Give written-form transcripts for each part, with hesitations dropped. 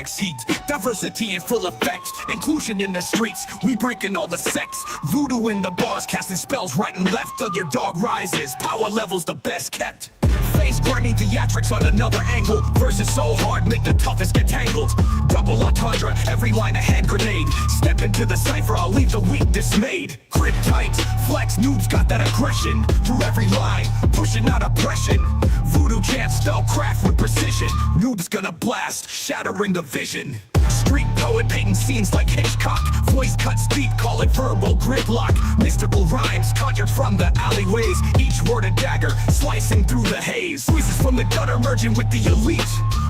Black's heat. Diversity in full effect, inclusion in the streets. We breaking all the sects. Voodoo in the bars, casting spells right and left. Till your dog rises, power levels the best kept. Face grimy theatrics on another angle. Verses so hard, make the toughest get tangled. Double entendre, every line a hand grenade. Step into the cipher, I'll leave the weak dismayed. Grip tight, flex, noobs got that aggression. Through every line, pushing out oppression. Voodoo chants, spell craft with precision. Noobs gonna blast, shattering the vision. Street poet painting scenes like Hitchcock. Voice cuts deep, call it verbal gridlock. Mystical rhymes conjured from the alleyways. Each word a dagger, slicing through the haze. Voices from the gutter merging with the elite.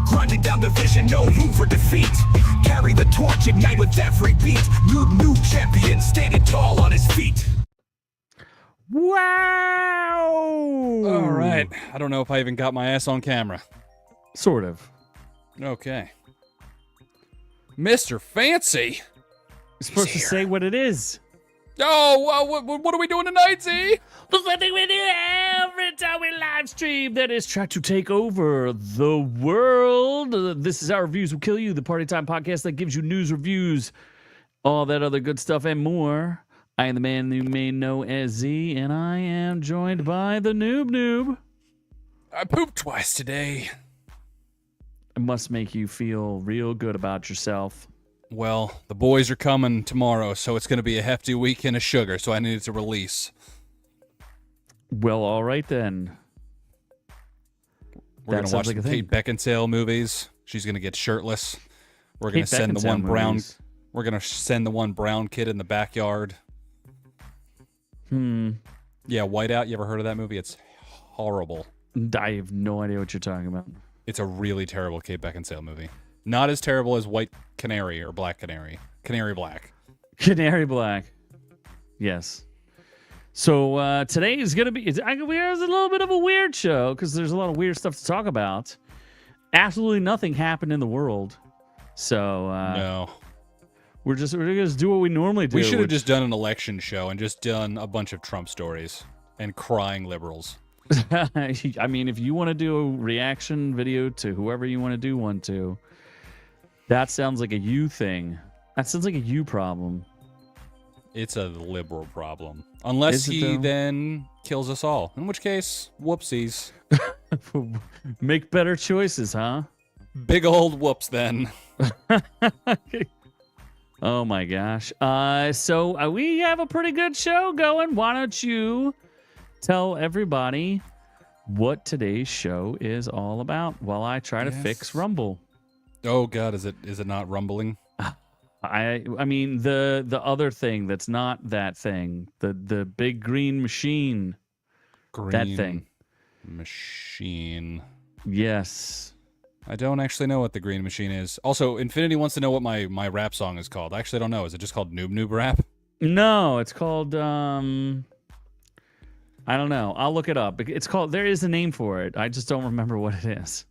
Grinding down the vision, no room for defeat. Carry the torch, ignite with every beat. New champion, standing tall on his feet. Wow! All right. I don't know if I even got my ass on camera. Sort of. Okay. Mr. Fancy. You're supposed to say what it is. Oh, what are we doing tonight, Z? The something we do every time we live stream, that is try to take over the world. This is Our Reviews Will Kill You, the Party Time podcast that gives you news, reviews, all that other good stuff and more. I am the man you may know as Z, and I am joined by the Noob. I pooped twice today. It must make you feel real good about yourself. Well, the boys are coming tomorrow, so it's going to be a hefty weekend of sugar, so I needed to release. Well, all right then. We're going to watch the Kate Beckinsale movies. She's going to get shirtless. We're going to send the one brown. We're going to send the one brown kid in the backyard. Yeah, Whiteout. You ever heard of that movie? It's horrible. I have no idea what you're talking about. It's a really terrible Kate Beckinsale movie. Not as terrible as White Canary or Black Canary. Canary Black. Canary Black. Yes. So today is going to be... It's a little bit of a weird show because there's a lot of weird stuff to talk about. Absolutely nothing happened in the world. So... no. We're just going to do what we normally do. We should have just done an election show and just done a bunch of Trump stories and crying liberals. I mean, if you want to do a reaction video to whoever you want to do one to, that sounds like a you thing. That sounds like a you problem. It's a liberal problem. Unless he then kills us all. In which case, whoopsies. Make better choices, huh? Big old whoops then. Oh my gosh. So we have a pretty good show going. Why don't you tell everybody what today's show is all about while I try to fix Rumble? Oh God, is it not rumbling? I mean the other thing that's not that thing. The big green machine. That thing. Machine. Yes. I don't actually know what the green machine is. Also, Infinity wants to know what my rap song is called. I actually don't know. Is it just called Noob Rap? No, it's called I don't know. I'll look it up. It's called. There is a name for it. I just don't remember what it is.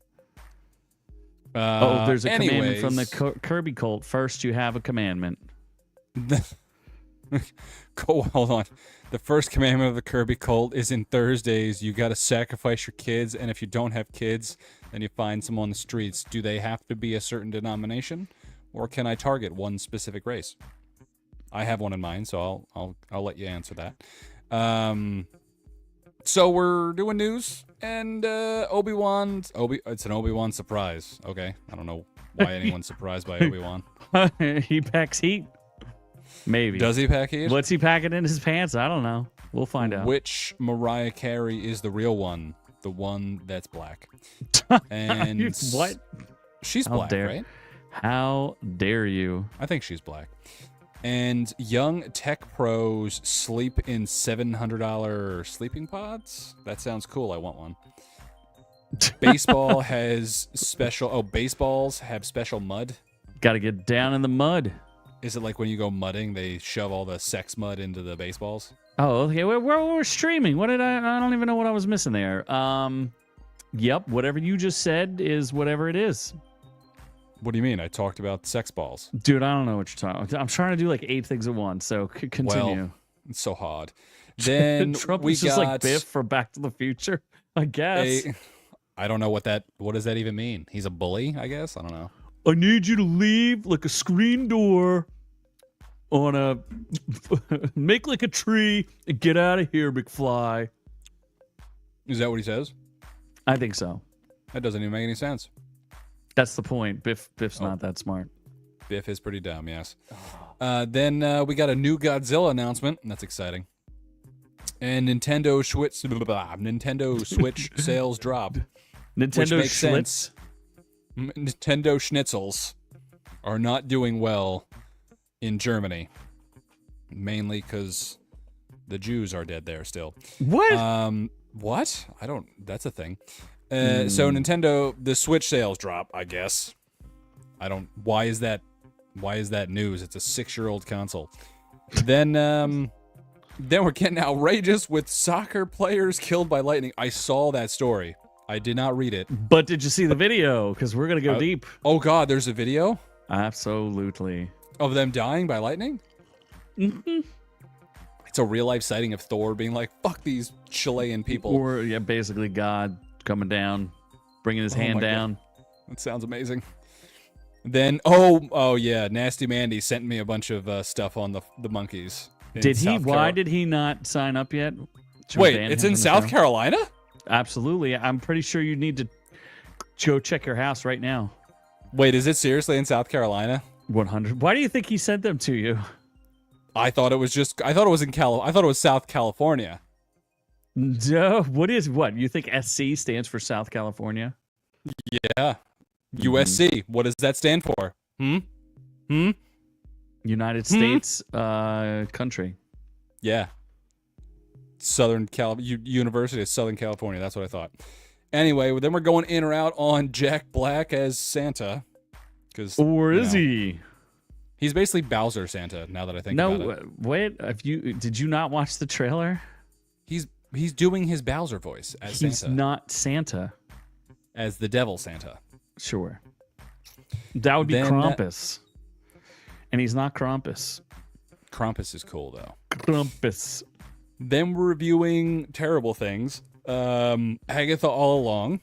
There's a commandment from the Kirby cult. First, you have a commandment. Hold on. The first commandment of the Kirby cult is in Thursdays. You got to sacrifice your kids, and if you don't have kids, then you find some on the streets. Do they have to be a certain denomination, or can I target one specific race? I have one in mind, so I'll let you answer that. So we're doing news, and it's an Obi-Wan surprise. Okay, I don't know why anyone's surprised by Obi-Wan. He packs heat. Maybe. Does he pack heat? What's he packing in his pants? I don't know. We'll find out. Which Mariah Carey is the real one? The one that's black. And what? She's black, right? How dare you? I think she's black. And young tech pros sleep in $700 sleeping pods? That sounds cool. I want one. Baseball has special... baseballs have special mud? Got to get down in the mud. Is it like when you go mudding, they shove all the sex mud into the baseballs? Oh, okay. We're streaming. What did I don't even know what I was missing there. Yep. Whatever you just said is whatever it is. What do you mean? I talked about sex balls. Dude, I don't know what you're talking about. I'm trying to do like 8 things at once, so continue. Well, it's so hard. Then Trump we is just got like Biff for Back to the Future, I guess. I don't know what does that even mean? He's a bully, I guess? I don't know. I need you to leave like a screen door on a make like a tree and get out of here, McFly. Is that what he says? I think so. That doesn't even make any sense. That's the point. Biff's not that smart. Biff is pretty dumb, yes. Then we got a new Godzilla announcement, and that's exciting. And Nintendo Switch sales drop. Nintendo which makes Schlitz. sense. Nintendo Schnitzels are not doing well in Germany, mainly because the Jews are dead there still. What? What? I don't. That's a thing. So Nintendo, the Switch sales drop. I guess. I don't. Why is that? Why is that news? It's a 6-year-old console. Then we're getting outrageous with soccer players killed by lightning. I saw that story. I did not read it. But did you see the video? Because we're going to go deep. Oh, God, there's a video? Absolutely. Of them dying by lightning? Mm-hmm. It's a real-life sighting of Thor being like, fuck these Chilean people. Or, yeah, basically God coming down, bringing his hand down. God. That sounds amazing. Then, oh yeah, Nasty Mandy sent me a bunch of stuff on the monkeys. Did he? Why did he not sign up yet? Wait, it's in South Carolina? Absolutely. I'm pretty sure you need to go check your house right now. Wait, is it seriously in South Carolina? 100. Why do you think he sent them to you? I thought it was South California. No, what? You think SC stands for South California? Yeah. USC. What does that stand for? United States country. Yeah. University of Southern California. That's what I thought. Anyway, then we're going in or out on Jack Black as Santa. Or is he? He's basically Bowser Santa, now that I think about it. No, wait. Did you not watch the trailer? He's doing his Bowser voice as Santa. He's not Santa. As the devil Santa. Sure. That would be Krampus. And he's not Krampus. Krampus is cool, though. Krampus. Then we're reviewing terrible things. Agatha All Along,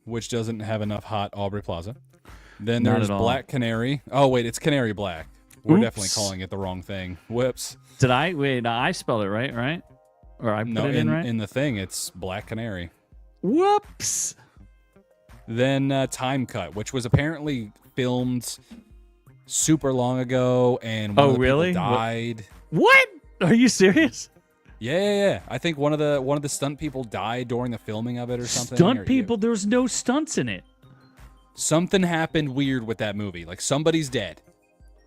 which doesn't have enough hot Aubrey Plaza. Then there's Black Canary. Oh wait, it's Canary Black. We're definitely calling it the wrong thing. Whoops. Did I? Wait, I spelled it right? Or I put it in right? In the thing, it's Black Canary. Whoops. Then Time Cut, which was apparently filmed super long ago, and one of the people died. What? Are you serious? Yeah. I think one of the stunt people died during the filming of it or something. Stunt people? There was no stunts in it. Something happened weird with that movie. Like somebody's dead.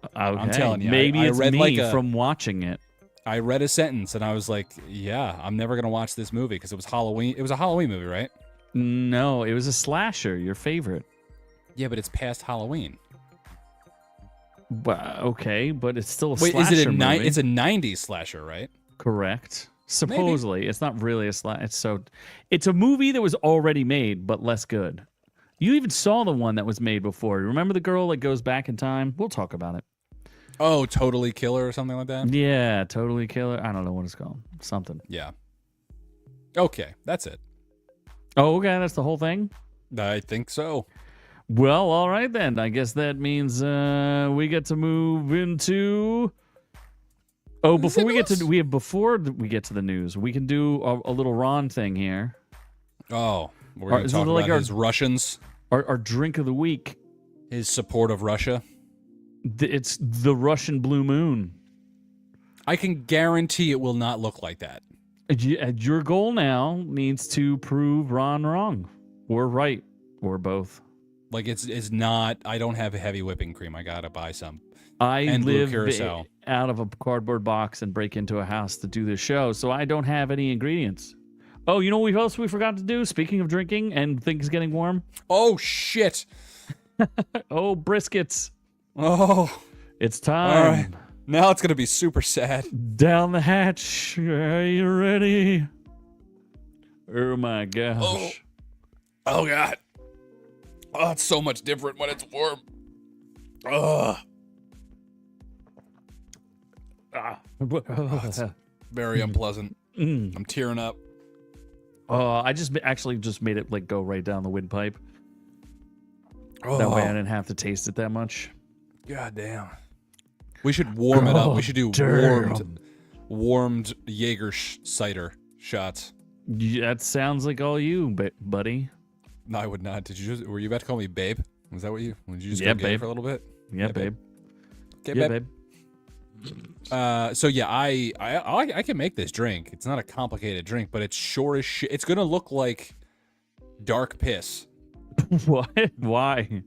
Okay. I'm telling you. Maybe I it's read me from watching it. I read a sentence and I was like, yeah, I'm never going to watch this movie because it was Halloween. It was a Halloween movie, right? No, it was a slasher, your favorite. Yeah, but it's past Halloween. Okay, but it's still a slasher movie. It's a 90s slasher, right? Correct. Supposedly. Maybe. It's not really a slasher. It's a movie that was already made, but less good. You even saw the one that was made before. Remember the girl that goes back in time? We'll talk about it. Oh, Totally Killer or something like that? Yeah, Totally Killer. I don't know what it's called. Something. Yeah. Okay, that's it. Oh, okay, that's the whole thing? I think so. Well, all right then. I guess that means we get to move into... Oh, before we get to the news, we can do a little Ron thing here. Oh, we're going to talk about his Russians. Our drink of the week. His support of Russia. It's the Russian Blue Moon. I can guarantee it will not look like that. Your goal now needs to prove Ron wrong. Or right. Or both. Like it's not, I don't have a heavy whipping cream. I got to buy some. I live out of a cardboard box and break into a house to do this show, so I don't have any ingredients. Oh, you know what else we forgot to do? Speaking of drinking and things getting warm. Oh, shit. Oh, briskets. Oh. It's time. All right. Now it's going to be super sad. Down the hatch. Are you ready? Oh, my gosh. Oh God. Oh, it's so much different when it's warm. Ugh. It's very unpleasant. I'm tearing up. I just made it like go right down the windpipe. That way I didn't have to taste it that much. God damn. We should warm it up. We should do warmed Jaeger cider shots. Yeah, that sounds like all you, buddy. No, I would not. Were you about to call me babe? Was that what would you just Yeah, go gay babe. for a little bit? Yeah, babe. Okay, Yeah, babe. babe. So yeah, I can make this drink. It's not a complicated drink, but it's sure as shit. It's gonna look like dark piss. What? Why?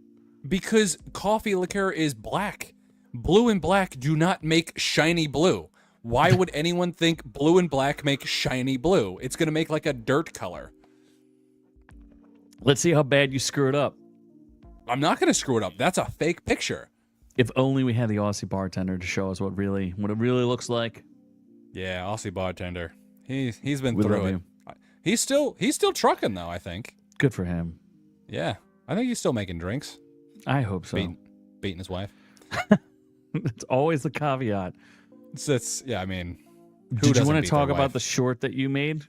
Because coffee liqueur is black. Blue and black do not make shiny blue. Why would anyone think blue and black make shiny blue? It's gonna make like a dirt color. Let's see how bad you screw it up. I'm not gonna screw it up. That's a fake picture. If only we had the Aussie bartender to show us what it really looks like. Yeah, Aussie bartender. He's been We through love it. you. He's still trucking though, I think. Good for him. Yeah. I think he's still making drinks. I hope so. Beating his wife. It's always the caveat. It's yeah, I mean, who Did you doesn't want beat to talk their about wife? the short that you made?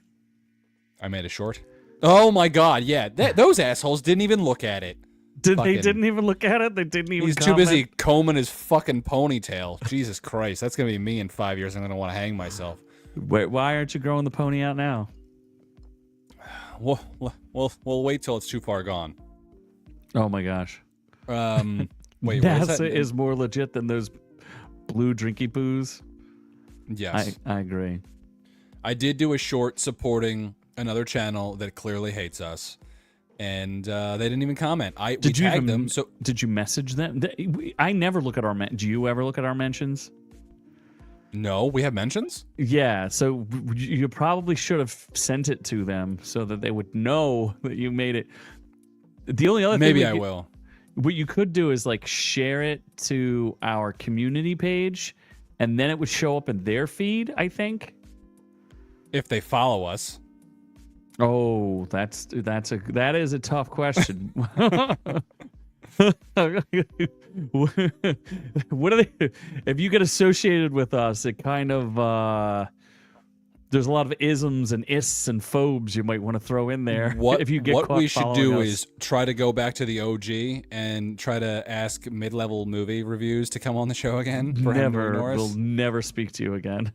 I made a short. Oh my god, yeah. Those assholes didn't even look at it. They Fucking- didn't even look at it? They didn't even He's too comment? busy combing his fucking ponytail. Jesus Christ, that's gonna be me in 5 years. I'm gonna want to hang myself. Wait, why aren't you growing the pony out now? We'll wait till it's too far gone. Oh my gosh. Wait, what is that? NASA is more legit than those blue drinky poos. Yes, I agree. I did do a short supporting another channel that clearly hates us, and they didn't even comment. We tagged them. So did you message them? I never look at our do you ever look at our mentions? no, we have mentions. Yeah, so you probably should have sent it to them so that they would know that you made it. The only other Maybe thing I will. What you could do is like share it to our community page, and then it would show up in their feed, I think. If they follow us. Oh, that is a tough question. What are they? If you get associated with us, it kind of there's a lot of isms and ists and phobes you might want to throw in there. If you get what caught we should following do us. is try to go back to the OG and try to ask mid-level movie reviews to come on the show again. For Henry Norris. We'll never speak to you again.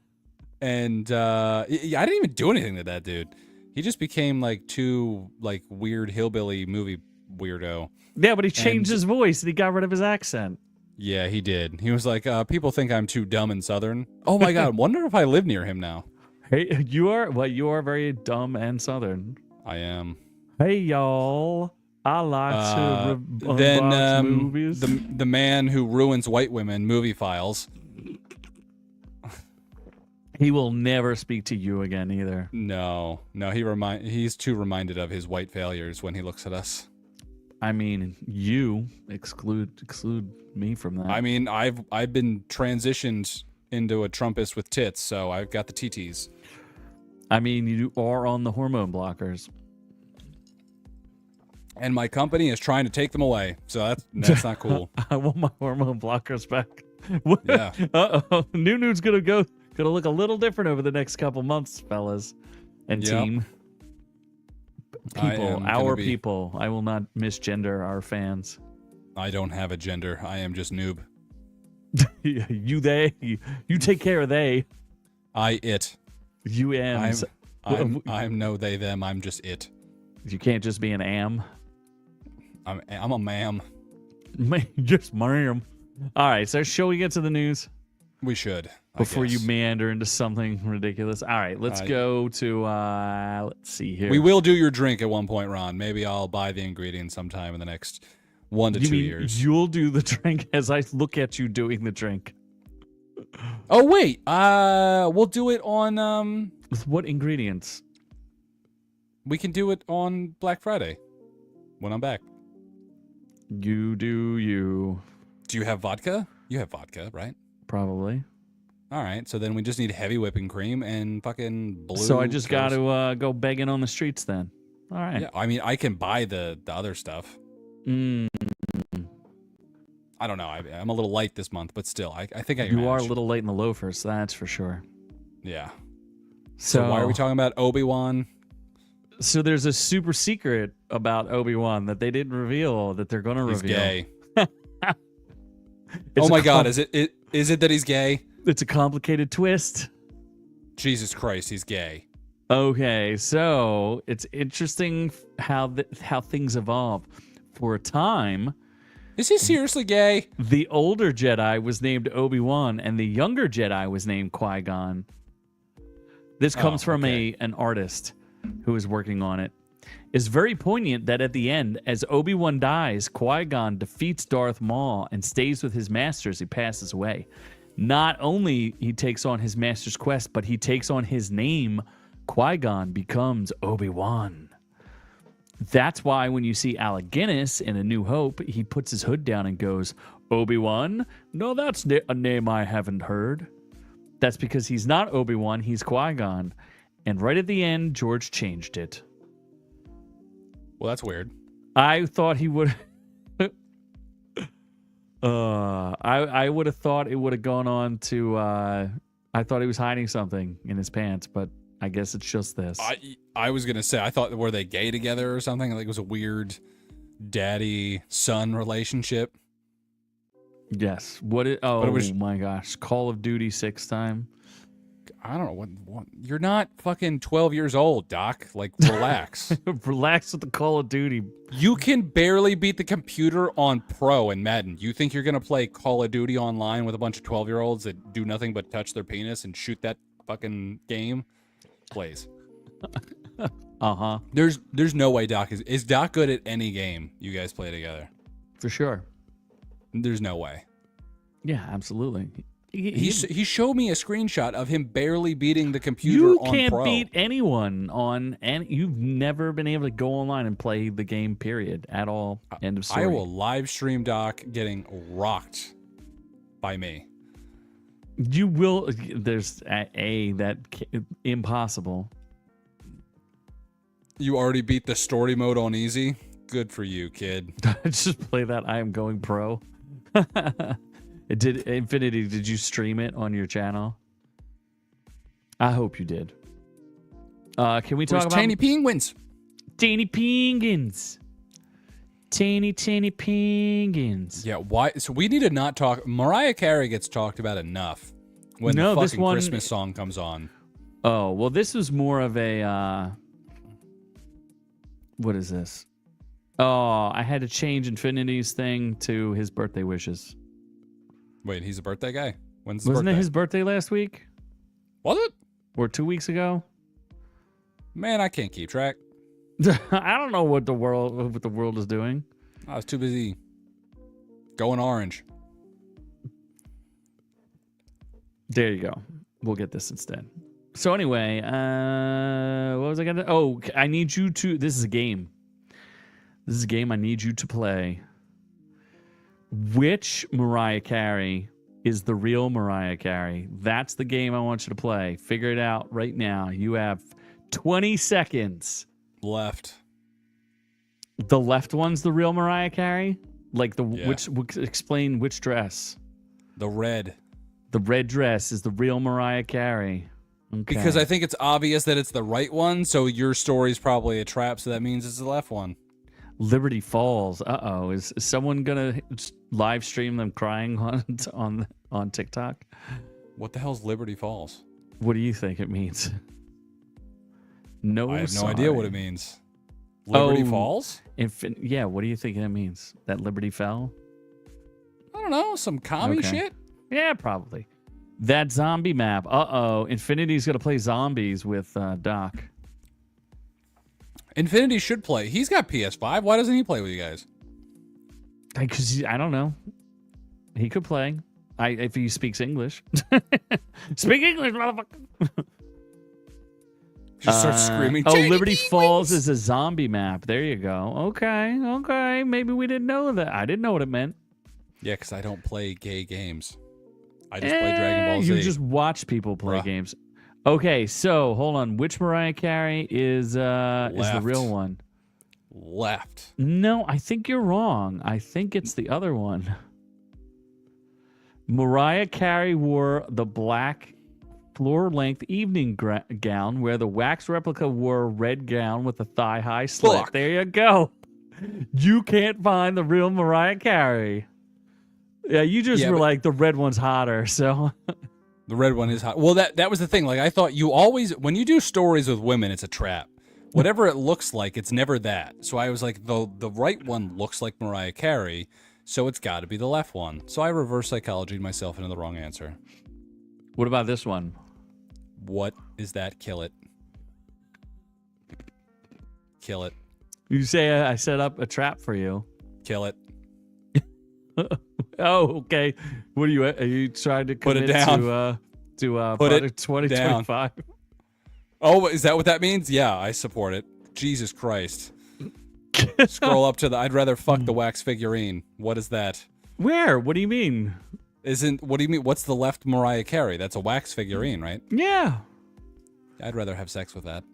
And I didn't even do anything to that dude. He just became like too like weird hillbilly movie weirdo. Yeah, but he changed his voice and he got rid of his accent. Yeah, he did. He was like, people think I'm too dumb and southern. Oh my god, wonder if I live near him now. Hey, you are very dumb and southern. I am. Hey y'all, I like to Then unbox movies. the man who ruins white women, Movie Files. He will never speak to you again either. No, he's too reminded of his white failures when he looks at us. I mean, you exclude me from that. I mean, I've been transitioned into a Trumpist with tits, so I've got the TTs. I mean, you are on the hormone blockers. And my company is trying to take them away, so that's not cool. I want my hormone blockers back. Yeah. Uh-oh. Nude's gonna look a little different over the next couple months, fellas and Yep. team. People, people. I will not misgender our fans. I don't have a gender. I am just noob. You, they. You take care of they. It. You ams. I'm no they, them. I'm just it. You can't just be an am. I'm a ma'am. Just ma'am. All right, so shall we get to the news? We should. Before you meander into something ridiculous. All right, let's go to, let's see here. We will do your drink at one point, Ron. Maybe I'll buy the ingredients sometime in the next 1 to 2 years. You'll do the drink as I look at you doing the drink. Oh, wait. We'll do it on, With what ingredients? we can do it on Black Friday when I'm back. You do you. Do you have vodka? You have vodka, right? Probably. All right, so then we just need heavy whipping cream and fucking blue. So I just got toast. to go begging on the streets then. All right. Yeah, I mean, I can buy the other stuff. Mm. I don't know. I'm a little light this month, but still, I think I can You are a manage. little late in the loafers, that's for sure. Yeah. So why are we talking about Obi-Wan? So there's a super secret about Obi-Wan that they didn't reveal that they're going to He's reveal. gay. It's Oh my a God! Is it that he's gay? It's a complicated twist. Jesus Christ, he's gay. Okay, so it's interesting how things evolve. For a time, Is he seriously gay? the older Jedi was named Obi-Wan, and the younger Jedi was named Qui-Gon. This comes from an artist who is working on it. It's very poignant that at the end, as Obi-Wan dies, Qui-Gon defeats Darth Maul and stays with his master as he passes away. Not only he takes on his master's quest, but he takes on his name. Qui-Gon becomes Obi-Wan. That's why when you see Alec Guinness in A New Hope, he puts his hood down and goes, Obi-Wan? No, that's a name I haven't heard. That's because he's not Obi-Wan, he's Qui-Gon. And right at the end, George changed it. Well, that's weird. I thought he would... I would have thought it would have gone on to... I thought he was hiding something in his pants, but I guess it's just this. I was gonna say I thought were they gay together or something? Like it was a weird daddy-son relationship. Yes. My gosh. Call of Duty 6 time. I don't know what you're not fucking 12 years old, Doc. Like relax. Relax with the Call of Duty. You can barely beat the computer on Pro and Madden. You think you're gonna play Call of Duty online with a bunch of 12-year-olds that do nothing but touch their penis and shoot that fucking game? Please. Uh-huh. There's no way Doc is Doc good at any game you guys play together. For sure. There's no way. Yeah, absolutely. He showed me a screenshot of him barely beating the computer on Pro. You can't beat anyone on any. You've never been able to go online and play the game, period, at all. End of story. I will live stream Doc getting rocked by me. You will. There's impossible. You already beat the story mode on easy? Good for you, kid. Just play that I am going pro. Infinity, did you stream it on your channel? I hope you did. Can we talk about Tiny Penguins? Tiny Penguins. Tiny Penguins. Yeah, why? So we need to not talk. Mariah Carey gets talked about enough when the fucking Christmas song comes on. Oh, well, this was more of a... what is this? Oh, I had to change Infinity's thing to his birthday wishes. Wait, he's a birthday guy? When's his Wasn't birthday? it his birthday last week? Was it? Or 2 weeks ago? Man, I can't keep track. I don't know what the world is doing. I was too busy going orange. There you go. We'll get this instead. So anyway, what was I gonna? Oh, I need you to. This is a game. This is a game I need you to play. Which Mariah Carey is the real Mariah Carey? That's the game I want you to play. Figure it out right now. You have 20 seconds. Left. The left one's the real Mariah Carey? Like Yeah. explain which dress. The red. The red dress is the real Mariah Carey. Okay. Because I think it's obvious that it's the right one, so your story's probably a trap, so that means it's the left one. Liberty Falls. Uh-oh. Is someone gonna live stream them crying on TikTok? What the hell's Liberty Falls? What do you think it means? No, I have no sorry. idea what it means. Liberty Falls? Yeah, what do you think that means? That Liberty fell? I don't know, some commie shit? Yeah, probably. That zombie map. Uh-oh. Infinity's gonna play zombies with Doc. Infinity should play. He's got PS5. Why doesn't he play with you guys? Because I don't know. He could play. If he speaks English. Speak English, motherfucker. Just starts screaming. Oh, Liberty Falls is a zombie map. There you go. Okay. Maybe we didn't know that. I didn't know what it meant. Yeah, because I don't play gay games. I just play Dragon Ball Z. You just watch people play games. Okay, so hold on. Which Mariah Carey is the real one? Left. No, I think you're wrong. I think it's the other one. Mariah Carey wore the black floor-length evening gown where the wax replica wore a red gown with a thigh-high slit. Fuck. There you go. You can't find the real Mariah Carey. Yeah, you just were like, the red one's hotter, so... The red one is hot. Well, that was the thing. Like, I thought you always, when you do stories with women, it's a trap. Whatever it looks like, it's never that. So I was like, the right one looks like Mariah Carey, so it's got to be the left one. So I reverse psychologied myself into the wrong answer. What about this one? What is that? Kill it. Kill it. You say I set up a trap for you. Kill it. Oh, okay. What are you trying to Put commit it down. to Put it 2025? Oh, is that what that means? Yeah, I support it. Jesus Christ. Scroll up to the, I'd rather fuck the wax figurine. What is that? Where? What do you mean? What do you mean? What's the left Mariah Carey? That's a wax figurine, right? Yeah. I'd rather have sex with that.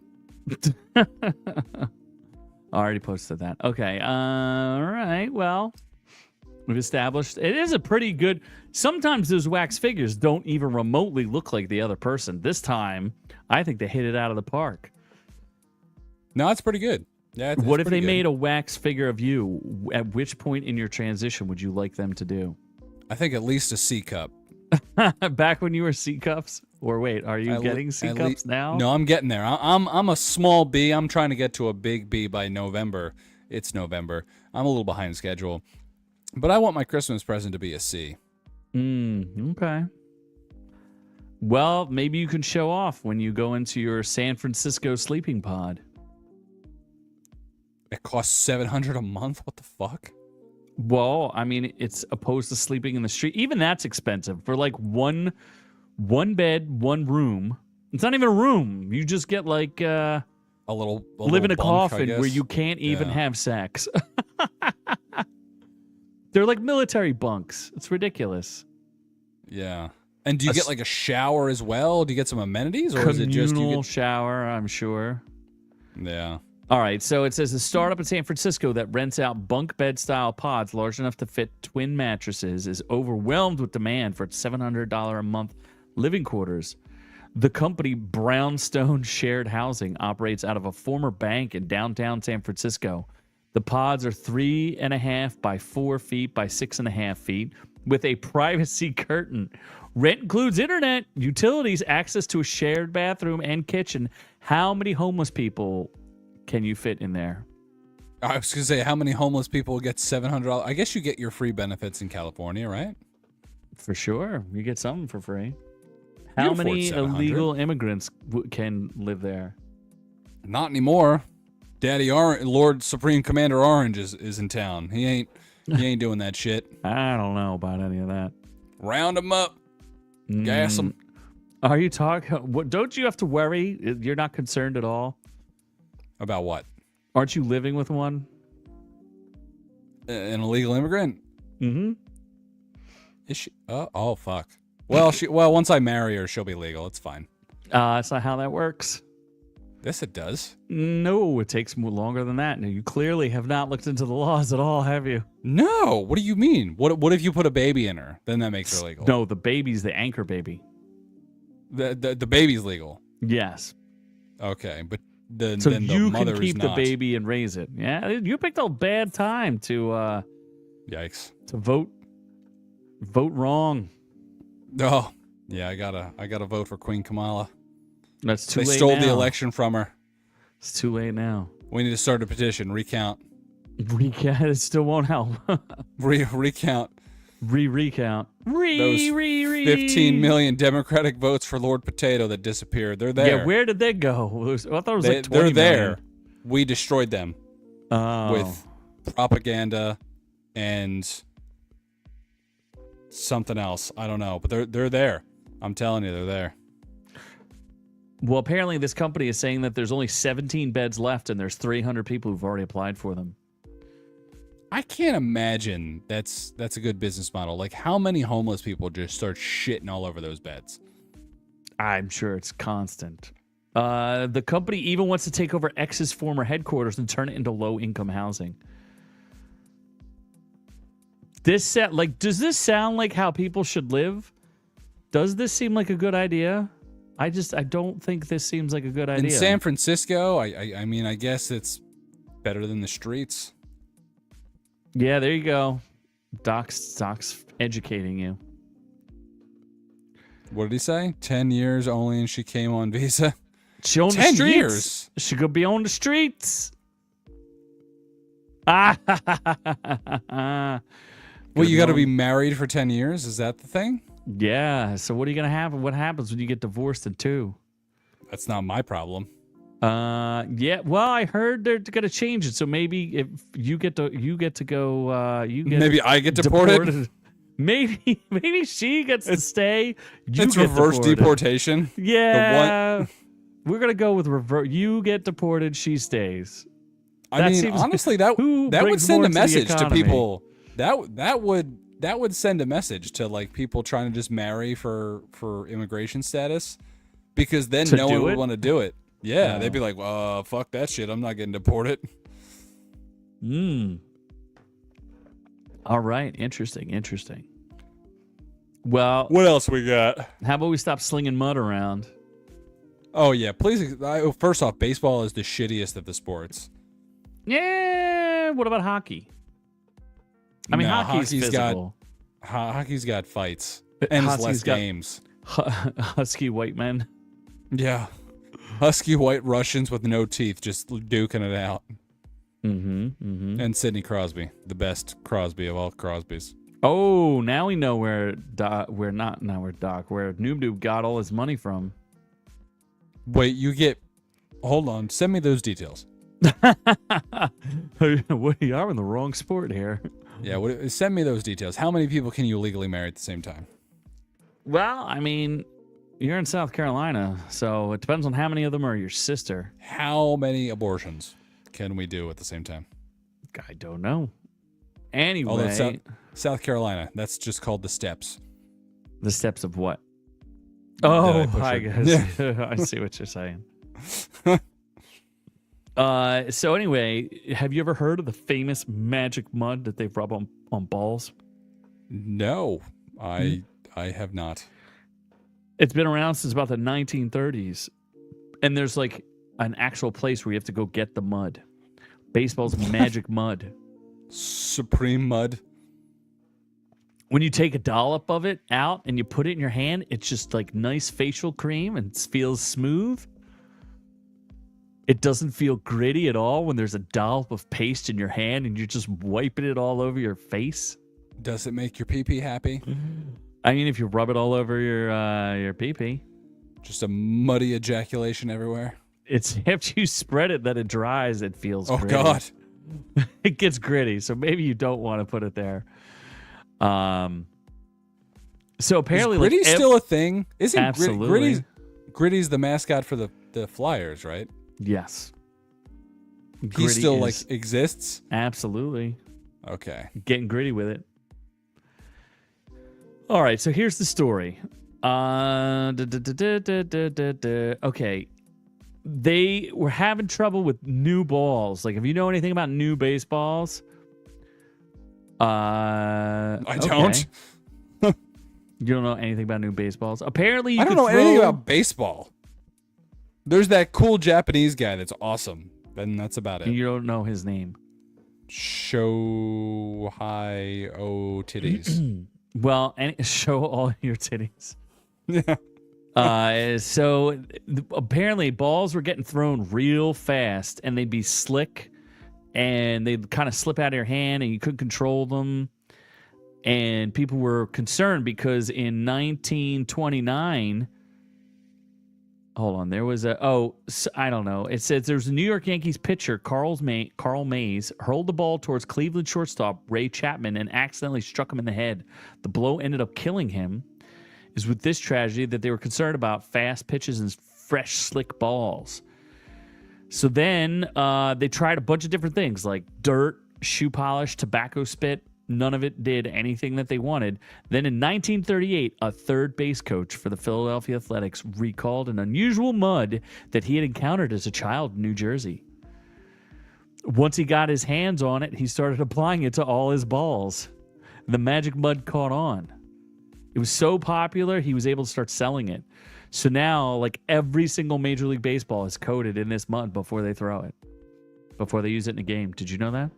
I already posted that. Okay. All right. Well, we've established it is a pretty good. Sometimes those wax figures don't even remotely look like the other person. This time, I think they hit it out of the park. No, it's pretty good. Yeah. What if they made a wax figure of you? At which point in your transition would you like them to do? I think at least a C cup. Back when you were C cups? Or wait, are you getting C cups now? No, I'm getting there. I'm a small B. I'm trying to get to a big B by November. It's November. I'm a little behind schedule. But I want my Christmas present to be a C. Okay. Well, maybe you can show off when you go into your San Francisco sleeping pod. It costs $700 a month? What the fuck? Well, I mean, it's opposed to sleeping in the street. Even that's expensive. For like one bed, one room. It's not even a room. You just get like a little live in a bunk, coffin where you can't even have sex. They're like military bunks. It's ridiculous. Yeah. And do you get like a shower as well? Do you get some amenities, or is it just communal shower? I'm sure. Yeah. All right. So it says a startup in San Francisco that rents out bunk bed style pods large enough to fit twin mattresses is overwhelmed with demand for its $700 a month living quarters. The company Brownstone Shared Housing operates out of a former bank in downtown San Francisco. The pods are 3.5 by 4 feet by 6.5 feet with a privacy curtain. Rent includes internet, utilities, access to a shared bathroom and kitchen. How many homeless people can you fit in there? I was going to say, how many homeless people get $700? I guess you get your free benefits in California, right? For sure. You get something for free. How many illegal immigrants can live there? Not anymore. Daddy Lord Supreme Commander Orange is in town. He ain't doing that shit. I don't know about any of that. Round them up. Gas them. Are you talking? What? Don't you have to worry? You're not concerned at all? About what? Aren't you living with one? An illegal immigrant? Mm-hmm. Is she? Oh fuck. Well, once I marry her, she'll be legal. It's fine. That's not how that works. Yes, it does. No, it takes longer than that. Now, you clearly have not looked into the laws at all, have you? No. What do you mean? What if you put a baby in her? Then that makes her legal. No, the baby's the anchor baby. The baby's legal. Yes. Okay, but so then the you mother can keep is the not. baby and raise it. Yeah, you picked a bad time to Yikes. to vote wrong. Oh, yeah, I gotta vote for Queen Kamala. That's too late. They stole now. the election from her. It's too late now. We need to start a petition. Recount. Recount. It still won't help. Recount. Recount. Those 15 million Democratic votes for Lord Potato that disappeared. They're there. Yeah, where did they go? I thought it was like 20 They're there. million. We destroyed them with propaganda and something else. I don't know, but they're there. I'm telling you, they're there. Well, apparently this company is saying that there's only 17 beds left and there's 300 people who've already applied for them. I can't imagine that's a good business model. Like, how many homeless people just start shitting all over those beds? I'm sure it's constant. The company even wants to take over X's former headquarters and turn it into low-income housing. Does this sound like how people should live? Does this seem like a good idea? I don't think this seems like a good idea. In San Francisco, I mean, I guess it's better than the streets. Yeah, there you go. Doc's educating you. What did he say? 10 years only, and she came on visa. She on the 10 streets. years. She could be on the streets. Ah. Well, you got to be married for 10 years? Is that the thing? Yeah. So what are you gonna have? What happens when you get divorced in 2? That's not my problem. Yeah. Well, I heard they're gonna change it. So maybe if you get to go, Maybe I get deported. Maybe she gets to stay. It's reverse deportation. Yeah. We're gonna go with reverse. You get deported. She stays. I mean, honestly, that would send a message to people. That would send a message to like people trying to just marry for immigration status, because then no one would want to do it. Yeah, they'd be like, fuck that shit. I'm not getting deported. All right. Interesting. Well, what else we got? How about we stop slinging mud around? Oh yeah, please. First off, baseball is the shittiest of the sports. Yeah. What about hockey? I mean, hockey's physical. Hockey's got fights and it's less games. Husky white men. Yeah. Husky white Russians with no teeth just duking it out. And Sidney Crosby, the best Crosby of all Crosbys. Oh, now we know where Doc Noob got all his money from. Wait, hold on, send me those details. What, you are in the wrong sport here. Yeah, send me those details. How many people can you legally marry at the same time? Well, I mean, you're in South Carolina, so it depends on how many of them are your sister. How many abortions can we do at the same time? I don't know. Anyway. South Carolina, that's just called the steps. The steps of what? Oh, I guess. Yeah. I see what you're saying. So anyway, have you ever heard of the famous magic mud that they rub on balls? No, I have not. It's been around since about the 1930s. And there's like an actual place where you have to go get the mud. Baseball's magic mud. Supreme mud. When you take a dollop of it out and you put it in your hand, it's just like nice facial cream and it feels smooth. It doesn't feel gritty at all when there's a dollop of paste in your hand and you're just wiping it all over your face. Does it make your pee-pee happy? I mean, if you rub it all over your pee-pee. Just a muddy ejaculation everywhere. It's after you spread it that it dries, it feels gritty. Oh, God. It gets gritty, so maybe you don't want to put it there. So apparently, is Gritty's still a thing? Isn't absolutely Gritty's the mascot for the Flyers, right? Yes. He still like exists? Absolutely. Okay. Getting gritty with it. All right, so here's the story. Okay. They were having trouble with new balls. Like, if you know anything about new baseballs, I don't. You don't know anything about new baseballs? Apparently, I don't know anything about baseball. There's that cool Japanese guy that's awesome. And that's about it. You don't know his name. Shohei titties. Well, show all your titties. Yeah. So apparently balls were getting thrown real fast and they'd be slick and they'd kind of slip out of your hand and you couldn't control them. And people were concerned because in 1929, hold on, there was I don't know. It says there's a New York Yankees pitcher, Carl Mays, hurled the ball towards Cleveland shortstop Ray Chapman and accidentally struck him in the head. The blow ended up killing him. Is with this tragedy that they were concerned about fast pitches and fresh, slick balls. So then they tried a bunch of different things like dirt, shoe polish, tobacco spit. None of it did anything that they wanted. Then in 1938, a third base coach for the Philadelphia Athletics recalled an unusual mud that he had encountered as a child in New Jersey. Once he got his hands on it, he started applying it to all his balls. The magic mud caught on. It was so popular, he was able to start selling it. So now, like, every single Major League Baseball is coated in this mud before they throw it, before they use it in a game. Did you know that?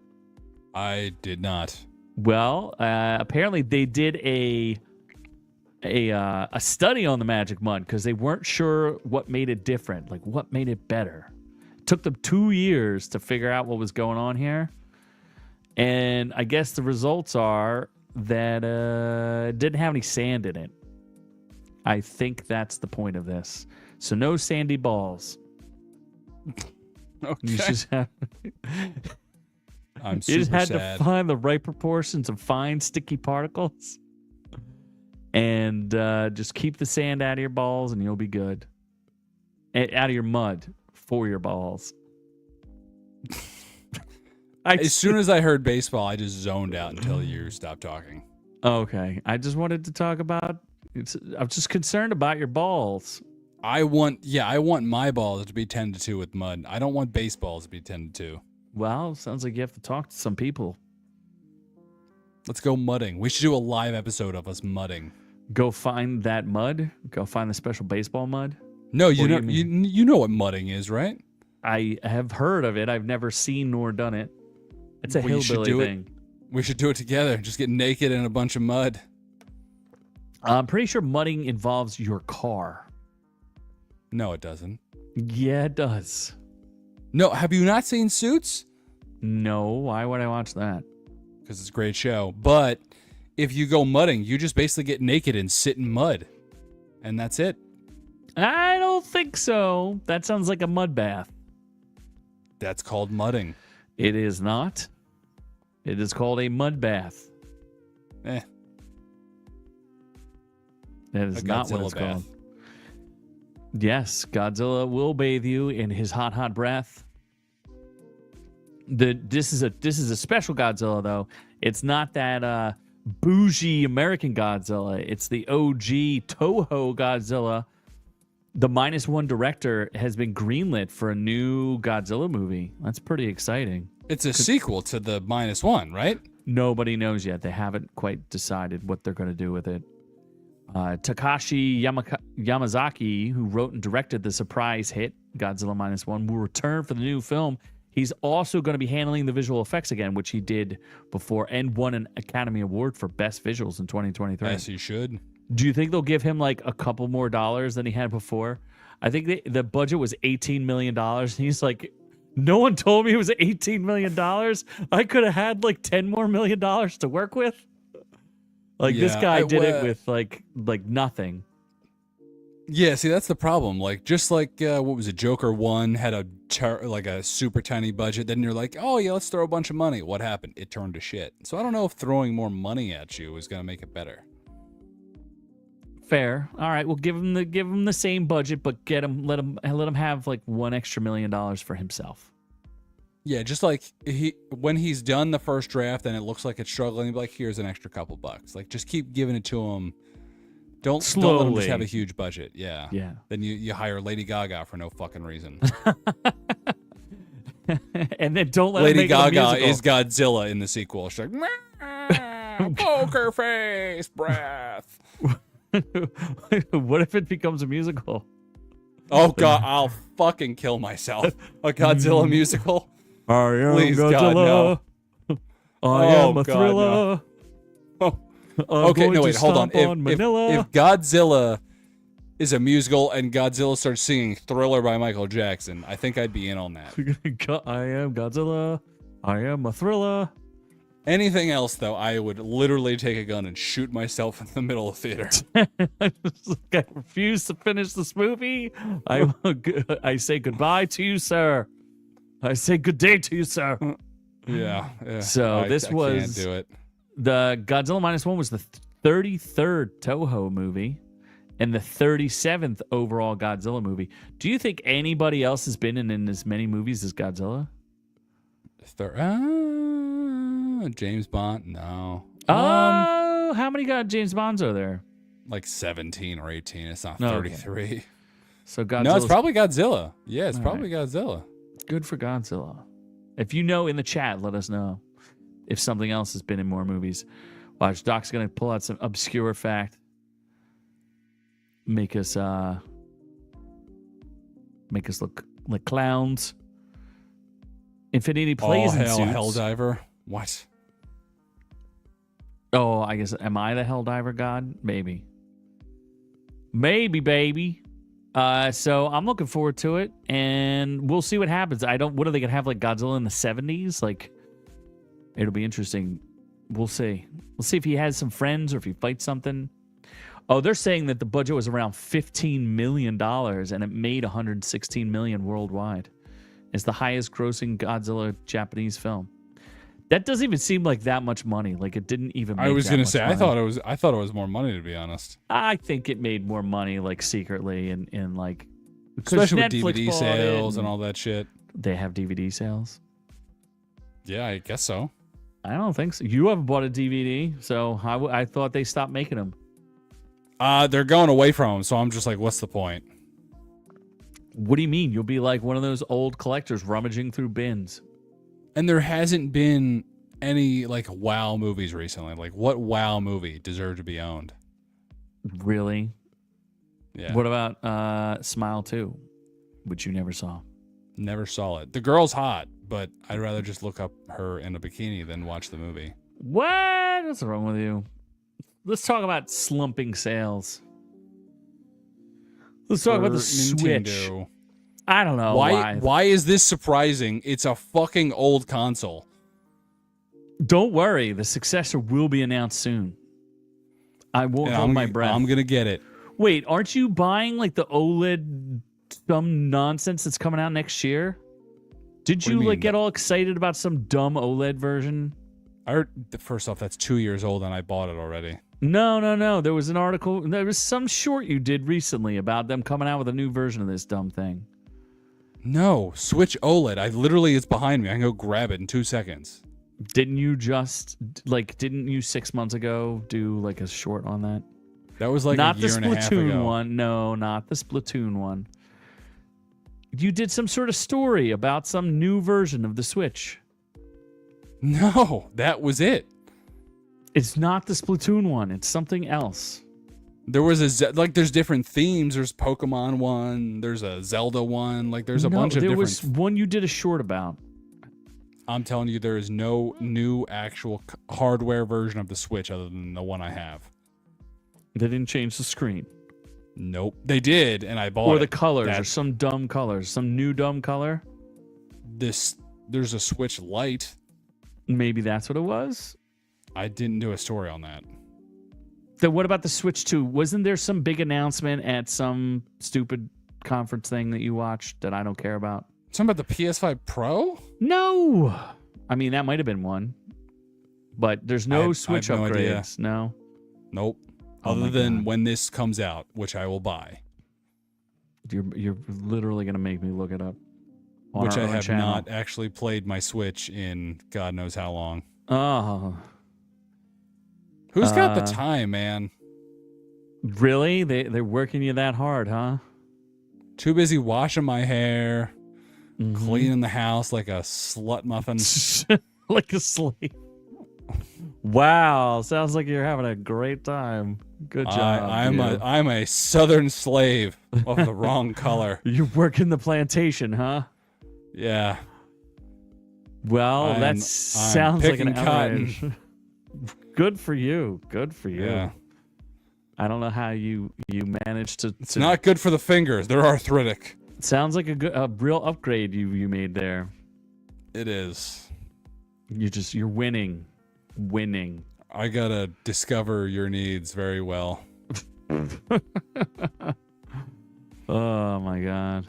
I did not. Well, apparently they did a study on the magic mud because they weren't sure what made it different, like what made it better. It took them 2 years to figure out what was going on here. And I guess the results are that it didn't have any sand in it. I think that's the point of this. So no sandy balls. Okay. You just have, I'm you super just had sad. to find the right proportions of fine, sticky particles. And just keep the sand out of your balls and you'll be good. Out of your mud for your balls. As soon as I heard baseball, I just zoned out until you stopped talking. Okay. I just wanted to talk about... I'm just concerned about your balls. I want my balls to be tended to with mud. I don't want baseballs to be tended to. Well, sounds like you have to talk to some people. Let's go mudding. We should do a live episode of us mudding. Go find that mud. Go find the special baseball mud. No, What you do know you you know what mudding is, right? I have heard of it. I've never seen nor done it. It's a Well, you should hillbilly do it. thing. We should do it together. Just get naked in a bunch of mud. I'm pretty sure mudding involves your car. No, it doesn't. Yeah, it does. No, have you not seen Suits? No, why would I watch that? Because it's a great show. But if you go mudding, you just basically get naked and sit in mud. And that's it. I don't think so. That sounds like a mud bath. That's called mudding. It is not. It is called a mud bath. Eh. That is A not what Godzilla it's bath. called. Yes, Godzilla will bathe you in his hot, hot breath. This is a special Godzilla though. It's not that bougie American Godzilla. It's the OG Toho Godzilla. The -1 director has been greenlit for a new Godzilla movie. That's pretty exciting. It's a sequel to the -1, right? Nobody knows yet. They haven't quite decided what they're going to do with it. Takashi Yamazaki, who wrote and directed the surprise hit Godzilla -1, will return for the new film. He's also going to be handling the visual effects again, which he did before and won an Academy Award for Best Visuals in 2023. Yes, you should. Do you think they'll give him like a couple more dollars than he had before? I think the budget was $18 million. And he's like, no one told me it was $18 million. I could have had like $10 more million to work with. Like this Yeah, guy did it with like nothing. Yeah, see, that's the problem. Like, just like, what was it, Joker 1 had a super tiny budget. Then you're like, oh, yeah, let's throw a bunch of money. What happened? It turned to shit. So I don't know if throwing more money at you is going to make it better. Fair. All right, we'll give him the same budget, but let him have like $1 extra million for himself. Yeah, just like when he's done the first draft and it looks like it's struggling, be like, here's an extra couple bucks. Like, just keep giving it to him. Don't let him just have a huge budget. Yeah. Yeah. Then you hire Lady Gaga for no fucking reason. And then don't let Lady him make it a Gaga musical. is Godzilla in the sequel. She's like, poker face breath. What if it becomes a musical? Oh God, I'll fucking kill myself. A Godzilla musical? I am Please, Godzilla. God, no. I am a God, thriller. Oh. I'm Okay, going no, to wait, hold on. stomp on Manila. If Godzilla is a musical and Godzilla starts singing Thriller by Michael Jackson, I think I'd be in on that. I am Godzilla. I am a thriller. Anything else, though, I would literally take a gun and shoot myself in the middle of theater. I refuse to finish this movie. I say goodbye to you, sir. I say good day to you, sir. Yeah. So I this was can't do it. the Godzilla -1 was the 33rd Toho movie and the 37th overall Godzilla movie. Do you think anybody else has been in as many movies as Godzilla? James Bond? No. How many James Bonds are there? Like 17 or 18. It's not Oh, okay. 33. So Godzilla. No, it's probably Godzilla. Yeah, it's All probably Godzilla. good for Godzilla. If you know in the chat, let us know if something else has been in more movies. Watch, Doc's gonna pull out some obscure fact, make us make us look like clowns. Infinity plays in suits. Helldiver. What? Oh, I guess, am I the Helldiver god? Maybe. Maybe, baby. So I'm looking forward to it, and we'll see what happens. What are they going to have, like Godzilla in the 70s? Like, it'll be interesting. We'll see. We'll see if he has some friends or if he fights something. Oh, they're saying that the budget was around $15 million, and it made $116 million worldwide. It's the highest grossing Godzilla Japanese film. That doesn't even seem like that much money. Like, it didn't even make I was going to say, money. I thought it was more money, to be honest. I think it made more money, like, secretly, and like, especially Netflix with DVD sales and all that shit. They have DVD sales? Yeah, I guess so. I don't think so. You haven't bought a DVD, so I thought they stopped making them. They're going away from them, so I'm just like, what's the point? What do you mean? You'll be like one of those old collectors rummaging through bins. And there hasn't been any, like, WoW movies recently. Like, what WoW movie deserved to be owned? Really? Yeah. What about Smile 2, which you never saw? Never saw it. The girl's hot, but I'd rather just look up her in a bikini than watch the movie. What? What's wrong with you? Let's talk about slumping sales. Let's talk about the Switch. Nintendo. I don't know why. Why is this surprising? It's a fucking old console. Don't worry. The successor will be announced soon. I won't hold my breath. I'm going to get it. Wait, aren't you buying like the OLED some nonsense that's coming out next year? Did you like get all excited about some dumb OLED version? First off, that's 2 years old and I bought it already. No. There was an article. There was some short you did recently about them coming out with a new version of this dumb thing. No, Switch OLED. It's behind me. I can go grab it in 2 seconds. Didn't you 6 months ago do like a short on that? That was like not a year and a half the Splatoon ago. one. No, not the Splatoon one. You did some sort of story about some new version of the Switch. No, that was it. It's not the Splatoon one. It's something else. There was there's different themes. There's Pokemon one. There's a Zelda one. Like there's a bunch of different. There was one you did a short about. I'm telling you, there is no new actual hardware version of the Switch other than the one I have. They didn't change the screen. Nope, they did, and I bought it. Or the colors, or some dumb colors, some new dumb color. There's a Switch Lite. Maybe that's what it was. I didn't do a story on that. Then what about the Switch 2? Wasn't there some big announcement at some stupid conference thing that you watched that I don't care about? Something about the PS5 Pro? No. I mean, that might have been one. But there's no Switch I have no idea. upgrades. No. Nope. Oh Other than when this comes out, which I will buy. You're literally going to make me look it up. Which I have not actually played my Switch in God knows how long. Oh. Who's got the time, man? Really? They're working you that hard, huh? Too busy washing my hair, cleaning the house like a slut muffin. Like a slave. Wow, sounds like you're having a great time. Good job. I'm a southern slave of the wrong color. You're working the plantation, huh? Yeah. Well, that sounds like an outrage. Cotton. Good for you. Good for you. Yeah. I don't know how you managed to. It's not good for the fingers. They're arthritic. Sounds like a real upgrade you made there. It is. You're winning. Winning. I gotta discover your needs very well. Oh my god.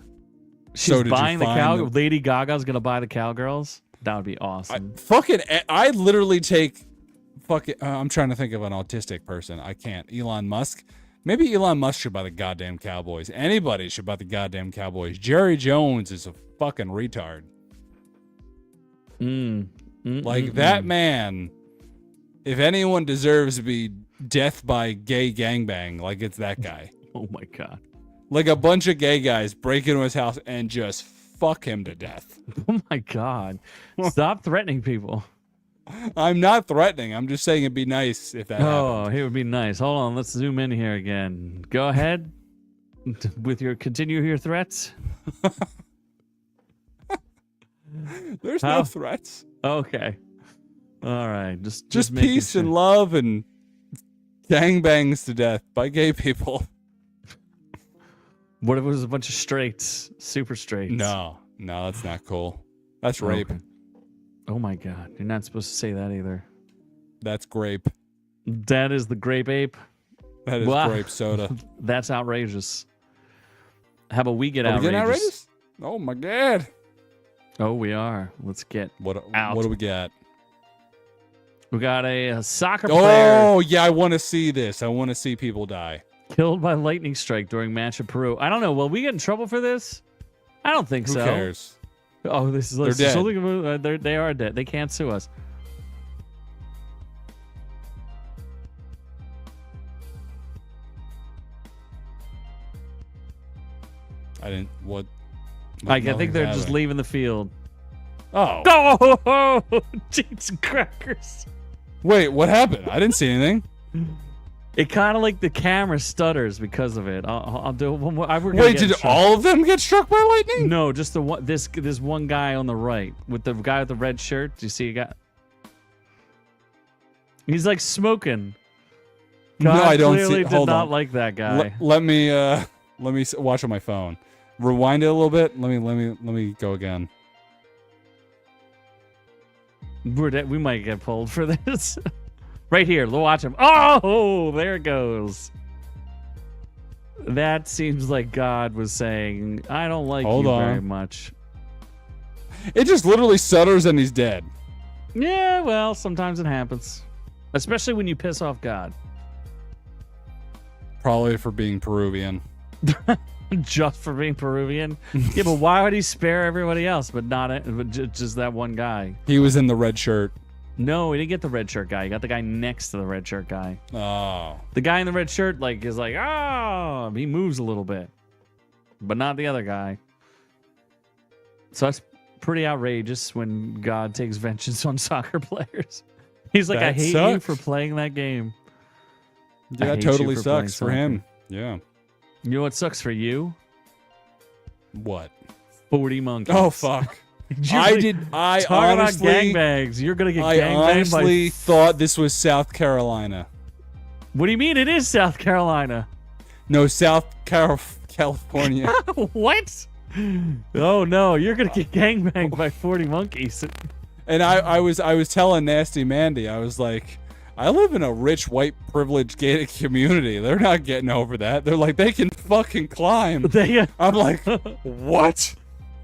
So She's buying the cow. Lady Gaga's gonna buy the cowgirls. That would be awesome. I literally take I'm trying to think of an autistic person. I can't. Elon Musk. Maybe Elon Musk should buy the goddamn Cowboys. Anybody should buy the goddamn Cowboys. Jerry Jones is a fucking retard. That man, if anyone deserves to be death by gay gangbang, like it's that guy. Oh my god. Like a bunch of gay guys break into his house and just fuck him to death. Oh my god. Stop threatening people. I'm not threatening. I'm just saying it'd be nice if that happened. Oh, it would be nice. Hold on. Let's zoom in here again. Go ahead. With your continue your threats? There's How? no threats. Okay. All right. Just making peace sure. and love and gangbangs to death by gay people. What if it was a bunch of straights? Super straights? No, that's not cool. That's rape. Okay. Oh my God. You're not supposed to say that either. That's grape. That is the grape ape. That is Wow. grape soda. That's outrageous. How about we get Are we outrageous? getting outrageous? Oh my God. Oh, we are. Let's get What out. do we got? We got a soccer player Oh, yeah, I want to see this. I want to see people die. killed by lightning strike during match in Peru. I don't know. Will we get in trouble for this? I don't think Who so. cares? Oh, this is They're dead. something. They are dead. They can't sue us. I didn't. What? I think nothing's they're just happening. leaving the field. Oh. Oh, cheats and crackers. Wait, what happened? I didn't see anything. It kind of like the camera stutters because of it. I'll do one more. Wait, did all of them get struck by lightning? No, just the one. This one guy on the right with the guy with the red shirt. Do you see a guy? He's like smoking. God No, I don't clearly see. did Hold not on. like that guy. Let me watch on my phone. Rewind it a little bit. Let me go again. We might get pulled for this. Right here, watch him. Oh, there it goes. That seems like God was saying, "I don't like Hold you on. very much." It just literally stutters and he's dead. Yeah, well, sometimes it happens, especially when you piss off God. Probably for being Peruvian. Just for being Peruvian. Yeah, but why would he spare everybody else, but just that one guy? He was in the red shirt. No, he didn't get the red shirt guy. He got the guy next to the red shirt guy. Oh. The guy in the red shirt is like, oh, he moves a little bit, but not the other guy. So that's pretty outrageous when God takes vengeance on soccer players. He's like, I That hate you sucks. for playing that game. I Yeah, hate it you totally for playing sucks for soccer. him. Yeah. You know what sucks for you? What? 40 monkeys. Oh fuck. Talk I about honestly gangbangs. You're gonna get I gangbanged honestly by. thought this was South Carolina. What do you mean? It is South Carolina. No, California. What? Oh no, you're gonna get gangbanged by 40 monkeys. And I was telling Nasty Mandy, I was like, I live in a rich white privileged gated community. They're not getting over that. They're like, they can fucking climb. I'm like, what?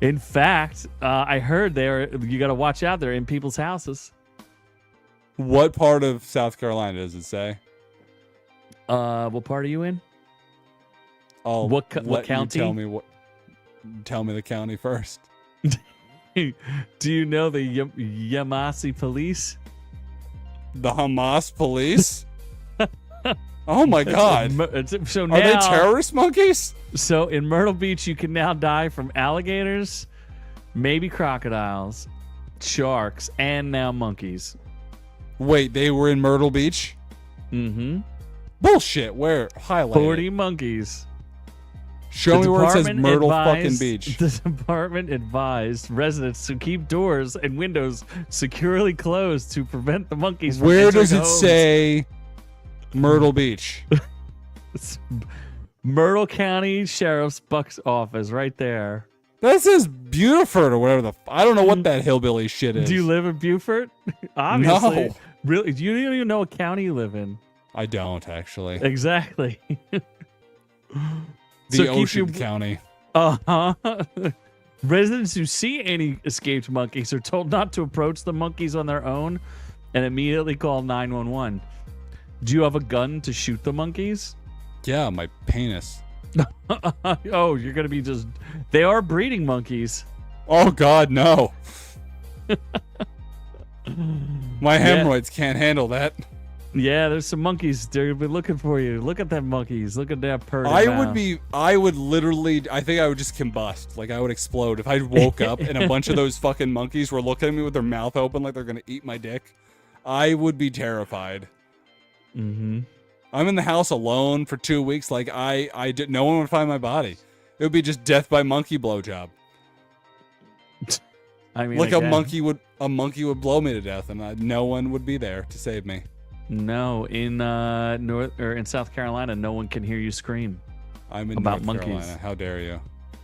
In fact, I heard you got to watch out. They're in people's houses. What part of South Carolina does it say? What part are you in? Oh, What let county? you tell me the county first. Do you know the Yamasi police? The Hamas police? Oh my god. So Are now, they terrorist monkeys? So in Myrtle Beach, you can now die from alligators, maybe crocodiles, sharks, and now monkeys. Wait, they were in Myrtle Beach? Mm-hmm. Bullshit. Where? Highlight 40 it. monkeys. Show me where it says department Myrtle fucking advised- Beach. The department advised residents to keep doors and windows securely closed to prevent the monkeys from Where entering does it homes. say Myrtle Beach? It's Myrtle County Sheriff's Buck's office right there. That says Beaufort or whatever the. I don't know what that hillbilly shit is. Do you live in Beaufort? Obviously. No. Really? You don't even know what county you live in. I don't actually. Exactly. The So keep Ocean your- County. Uh-huh. Residents who see any escaped monkeys are told not to approach the monkeys on their own and immediately call 911. Do you have a gun to shoot the monkeys? Yeah, my penis. Oh, you're going to be just... They are breeding monkeys. Oh God, no. My hemorrhoids can't handle that. Yeah, there's some monkeys. They're going to be looking for you. Look at them monkeys. Look at that purdy I mouth. would literally, I think I would just combust. Like, I would explode. If I woke up and a bunch of those fucking monkeys were looking at me with their mouth open like they're going to eat my dick, I would be terrified. Mm-hmm. I'm in the house alone for 2 weeks. Like I did. No one would find my body. It would be just death by monkey blowjob. I mean, Like again, a monkey would blow me to death, and no one would be there to save me. No, in in South Carolina, no one can hear you scream. I'm in About North monkeys. Carolina. How dare you?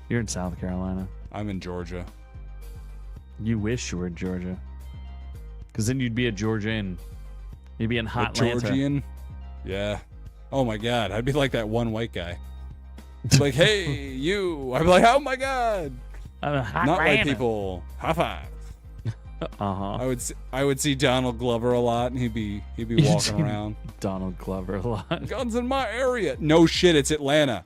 You're in South Carolina. I'm in Georgia. You wish you were in Georgia, because then you'd be a Georgian. You'd be in A hot Atlanta. Georgian? Yeah. Oh my God, I'd be like that one white guy. Like, hey, you. I'd be like, oh my God. Hot Not white Atlanta. people. High five. Uh-huh. I would see Donald Glover a lot, and he'd be walking around. Donald Glover a lot. Guns in my area. No shit, it's Atlanta.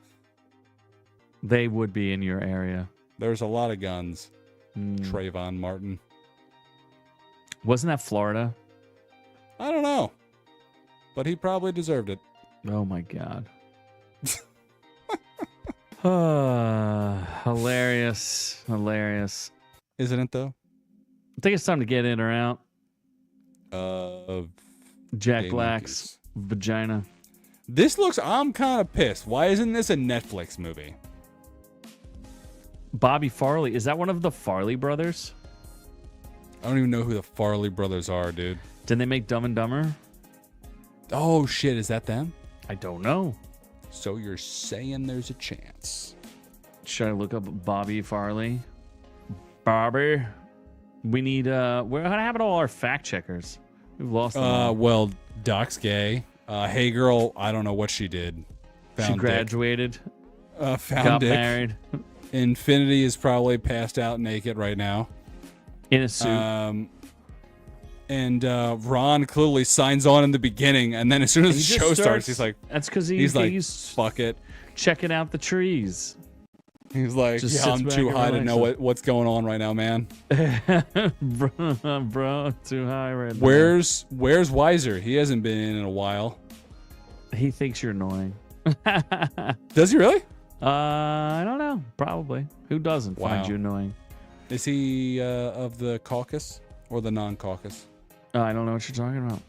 They would be in your area. There's a lot of guns. Mm. Trayvon Martin. Wasn't that Florida? I don't know, but he probably deserved it. Oh my God. Hilarious. Hilarious. Isn't it though? I think it's time to get in or out. Jack Gay Black's vagina. This looks. I'm kind of pissed. Why isn't this a Netflix movie? Bobby Farley. Is that one of the Farley brothers? I don't even know who the Farley brothers are, dude. Did they make Dumb and Dumber? Oh shit, is that them? I don't know. So you're saying there's a chance? Should I look up Bobby Farley? Bobby. We need what happened to all our fact checkers? We've lost them all. Well, Doc's gay. Hey girl, I don't know what she did. She Found graduated, dick. Found got dick. married Infinity is probably passed out naked right now. in a suit. And Ron clearly signs on in the beginning, and then as soon as the He just show starts, he's like, that's because he's like, fuck it. checking out the trees. He's like, Just yeah, sits I'm back too and high to know relaxes. what's going on right now, man. Bro, too high right now. Where's Weiser? He hasn't been in a while. He thinks you're annoying. Does he really? I don't know. Probably. Who doesn't Wow. find you annoying? Is he of the caucus or the non-caucus? I don't know what you're talking about.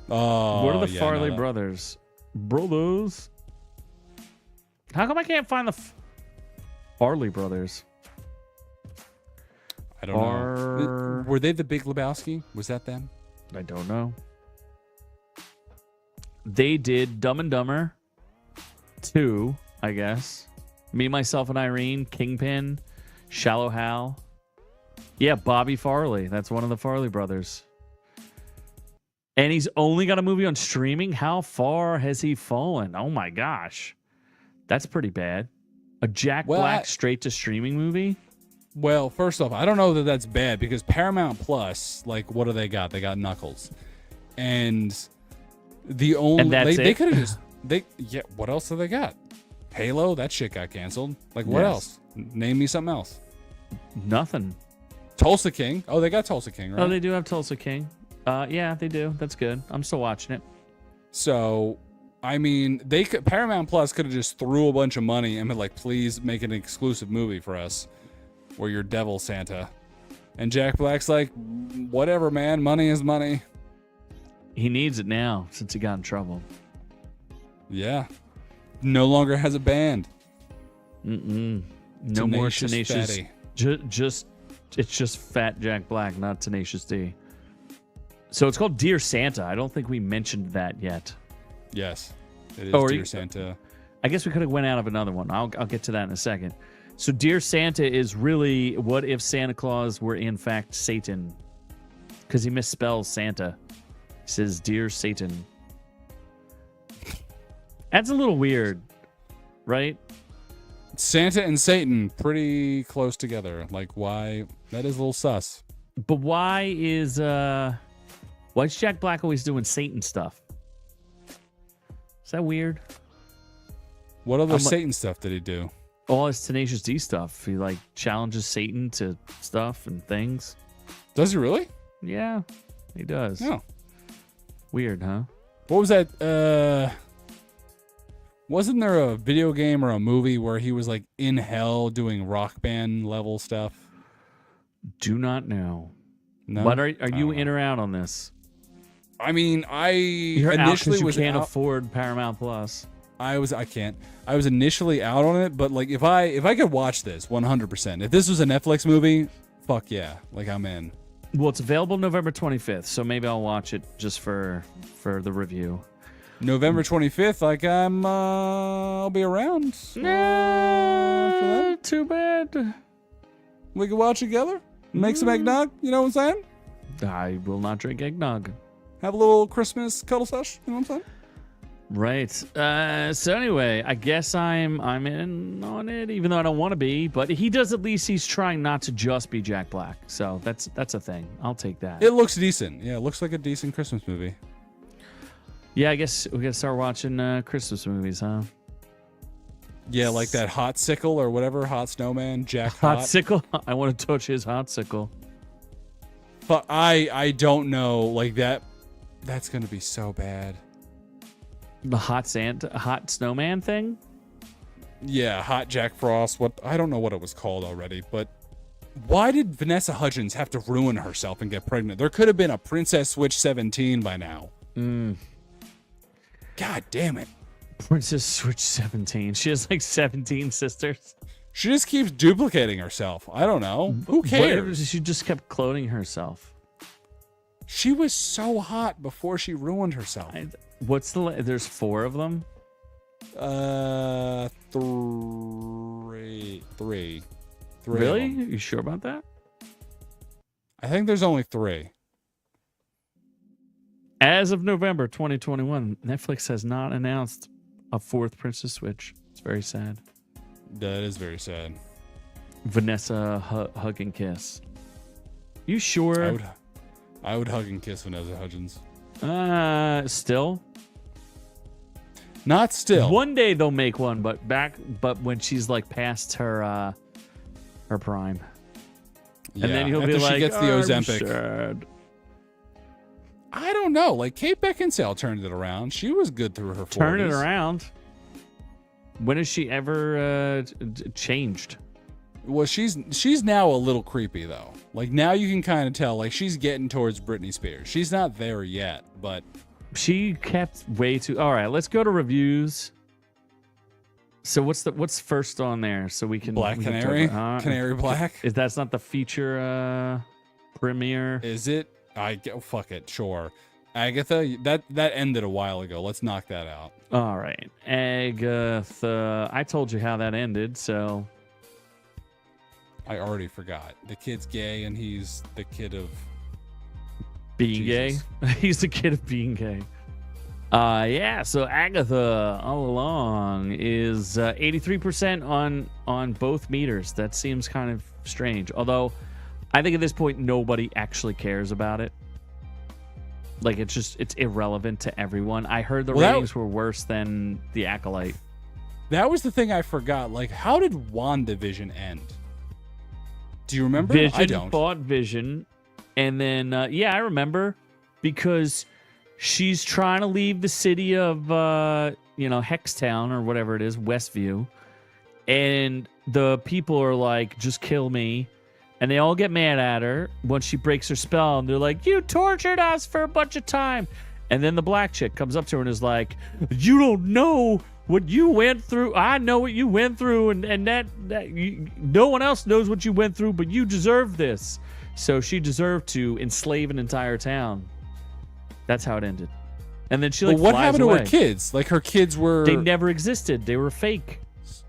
Oh, What are the yeah, Farley no, brothers? Brothers. How come I can't find the Farley brothers? I don't know. Were they the Big Lebowski? Was that them? I don't know. They did Dumb and Dumber 2, I guess. Me, Myself, and Irene, Kingpin, Shallow Hal. Yeah, Bobby Farley. That's one of the Farley brothers. And he's only got a movie on streaming? How far has he fallen? Oh my gosh. That's pretty bad. A Jack Black straight to streaming movie? Well, first off, I don't know that that's bad because Paramount Plus, like, what do they got? They got Knuckles. And the only... And that's they it? could have just... Yeah, what else do they got? Halo? That shit got canceled. Like, what Yes. else? Name me something else. Nothing. Tulsa King. Oh, they got Tulsa King, right? Oh, they do have Tulsa King. Yeah, they do. That's good. I'm still watching it. So, I mean, Paramount Plus could have just threw a bunch of money and been like, please make an exclusive movie for us where you're Devil Santa. And Jack Black's like, whatever, man. Money is money. He needs it now since he got in trouble. Yeah. No longer has a band. No more Tenacious. Fatty. It's just Fat Jack Black, not Tenacious D. So it's called Dear Santa. I don't think we mentioned that yet. Yes. It is Oh, are Dear you- Santa. I guess we could have went out of another one. I'll get to that in a second. So Dear Santa is really what if Santa Claus were in fact Satan? Because he misspells Santa. He says Dear Satan. That's a little weird, right? Santa and Satan pretty close together. Like, why? That is a little sus. But why is Jack Black always doing Satan stuff? Is that weird? What other Satan stuff did he do? All his Tenacious D stuff. He like challenges Satan to stuff and things. Does he really? Yeah, he does. No. Weird, huh? What was that? Wasn't there a video game or a movie where he was like in hell doing rock band level stuff? Do not know. No. But are I you don't in know. or out on this? I mean, I You're initially out 'cause was you can't out. afford Paramount Plus. I can't. I was initially out on it, but like if I could watch this 100%. If this was a Netflix movie, fuck yeah. Like I'm in. Well, it's available November 25th, so maybe I'll watch it just for the review. November 25th, like I'll be around. Nah, too bad. We can watch together. Make some eggnog, you know what I'm saying? I will not drink eggnog. Have a little Christmas cuddle sesh, you know what I'm saying? Right. So anyway, I guess I'm in on it, even though I don't want to be. But he's trying not to just be Jack Black. So that's a thing. I'll take that. It looks decent. Yeah, it looks like a decent Christmas movie. Yeah, I guess we gotta start watching Christmas movies, huh? Yeah, like that Hot Sickle or whatever, Hot Snowman, Jack Hot sickle. I want to touch his hot sickle. But I don't know, like that's gonna be so bad. The hot snowman thing. Yeah, Hot Jack Frost. What I don't know what it was called already, but why did Vanessa Hudgens have to ruin herself and get pregnant? There could have been a Princess Switch 17 by now. God damn it. Princess Switch 17. She has like 17 sisters. She just keeps duplicating herself. I don't know. Who What if cares? she just kept cloning herself? She was so hot before she ruined herself. There's 4 of them? Three. Really? You sure about that? I think there's only 3. As of November 2021, Netflix has not announced a 4th Princess Switch. It's very sad. That is very sad. Vanessa hug and kiss. You sure? I would hug and kiss Vanessa Hudgens. Still. Not still. One day they'll make one, but when she's like past her prime, Yeah, and then he'll after be she like, gets the "I'm Ozempic. sad." I don't know. Like Kate Beckinsale turned it around. She was good through her 40s. Turn it around. When has she ever changed? Well, she's now a little creepy though. Like now you can kind of tell. Like she's getting towards Britney Spears. She's not there yet, but She kept way too. All right, let's go to reviews. So what's first on there? So we can Black we can Canary, talk- Canary Black. If that's not the feature premiere. Is it? Fuck it. Sure. Agatha. That ended a while ago. Let's knock that out. All right, Agatha. I told you how that ended, so. I already forgot. The kid's gay and he's the kid of Being Jesus. gay. He's the kid of being gay. Yeah, so Agatha all along is 83% on both meters. That seems kind of strange. Although I think at this point nobody actually cares about it. Like it's irrelevant to everyone. I heard the ratings were worse than The Acolyte. That was the thing I forgot. Like, how did WandaVision end? Do you remember? Vision I don't. fought Vision, and then I remember because she's trying to leave the city of Hextown or whatever it is, Westview, and the people are like, "Just kill me," and they all get mad at her once she breaks her spell, and they're like, "You tortured us for a bunch of time," and then the black chick comes up to her and is like, "You don't know what you went through. I know what you went through, and no one else knows what you went through, but you deserve this." So she deserved to enslave an entire town. That's how it ended. And then she But what flies happened away. to her kids? Like her kids were. They never existed. They were fake.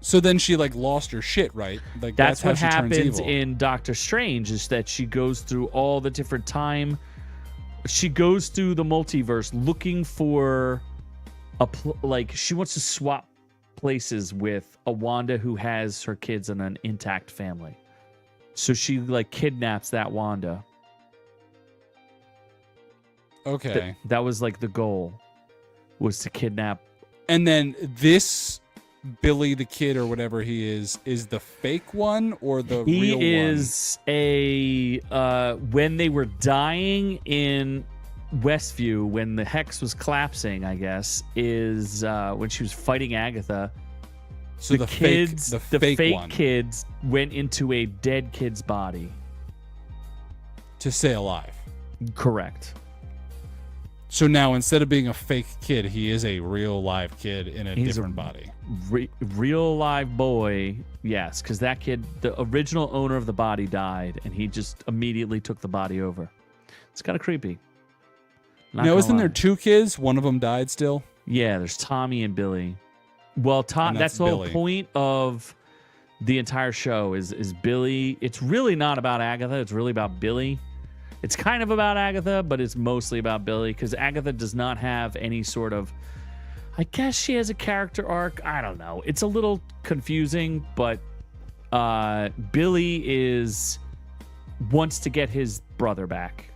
So then she like lost her shit, right? Like That's how what she turns happens evil. in Doctor Strange, is that she goes through all the different time. She goes through the multiverse looking for she wants to swap places with a Wanda who has her kids in an intact family. So she like kidnaps that Wanda. Okay. That was like the goal, was to kidnap. And then this Billy the kid or whatever he is the fake one or the real one? He is when they were dying in Westview, when the hex was collapsing, I guess, is when she was fighting Agatha. So the kids, fake one. kids went into a dead kid's body. To stay alive. Correct. So now, instead of being a fake kid, he is a real live kid in a different body. Real live boy, yes, because that kid, the original owner of the body, died, and he just immediately took the body over. It's kind of creepy. Now, isn't there 2 kids? One of them died still? Yeah, there's Tommy and Billy. Well, that's the whole point of the entire show is Billy. It's really not about Agatha. It's really about Billy. It's kind of about Agatha, but it's mostly about Billy because Agatha does not have any sort of... I guess she has a character arc. I don't know. It's a little confusing, but Billy wants to get his brother back.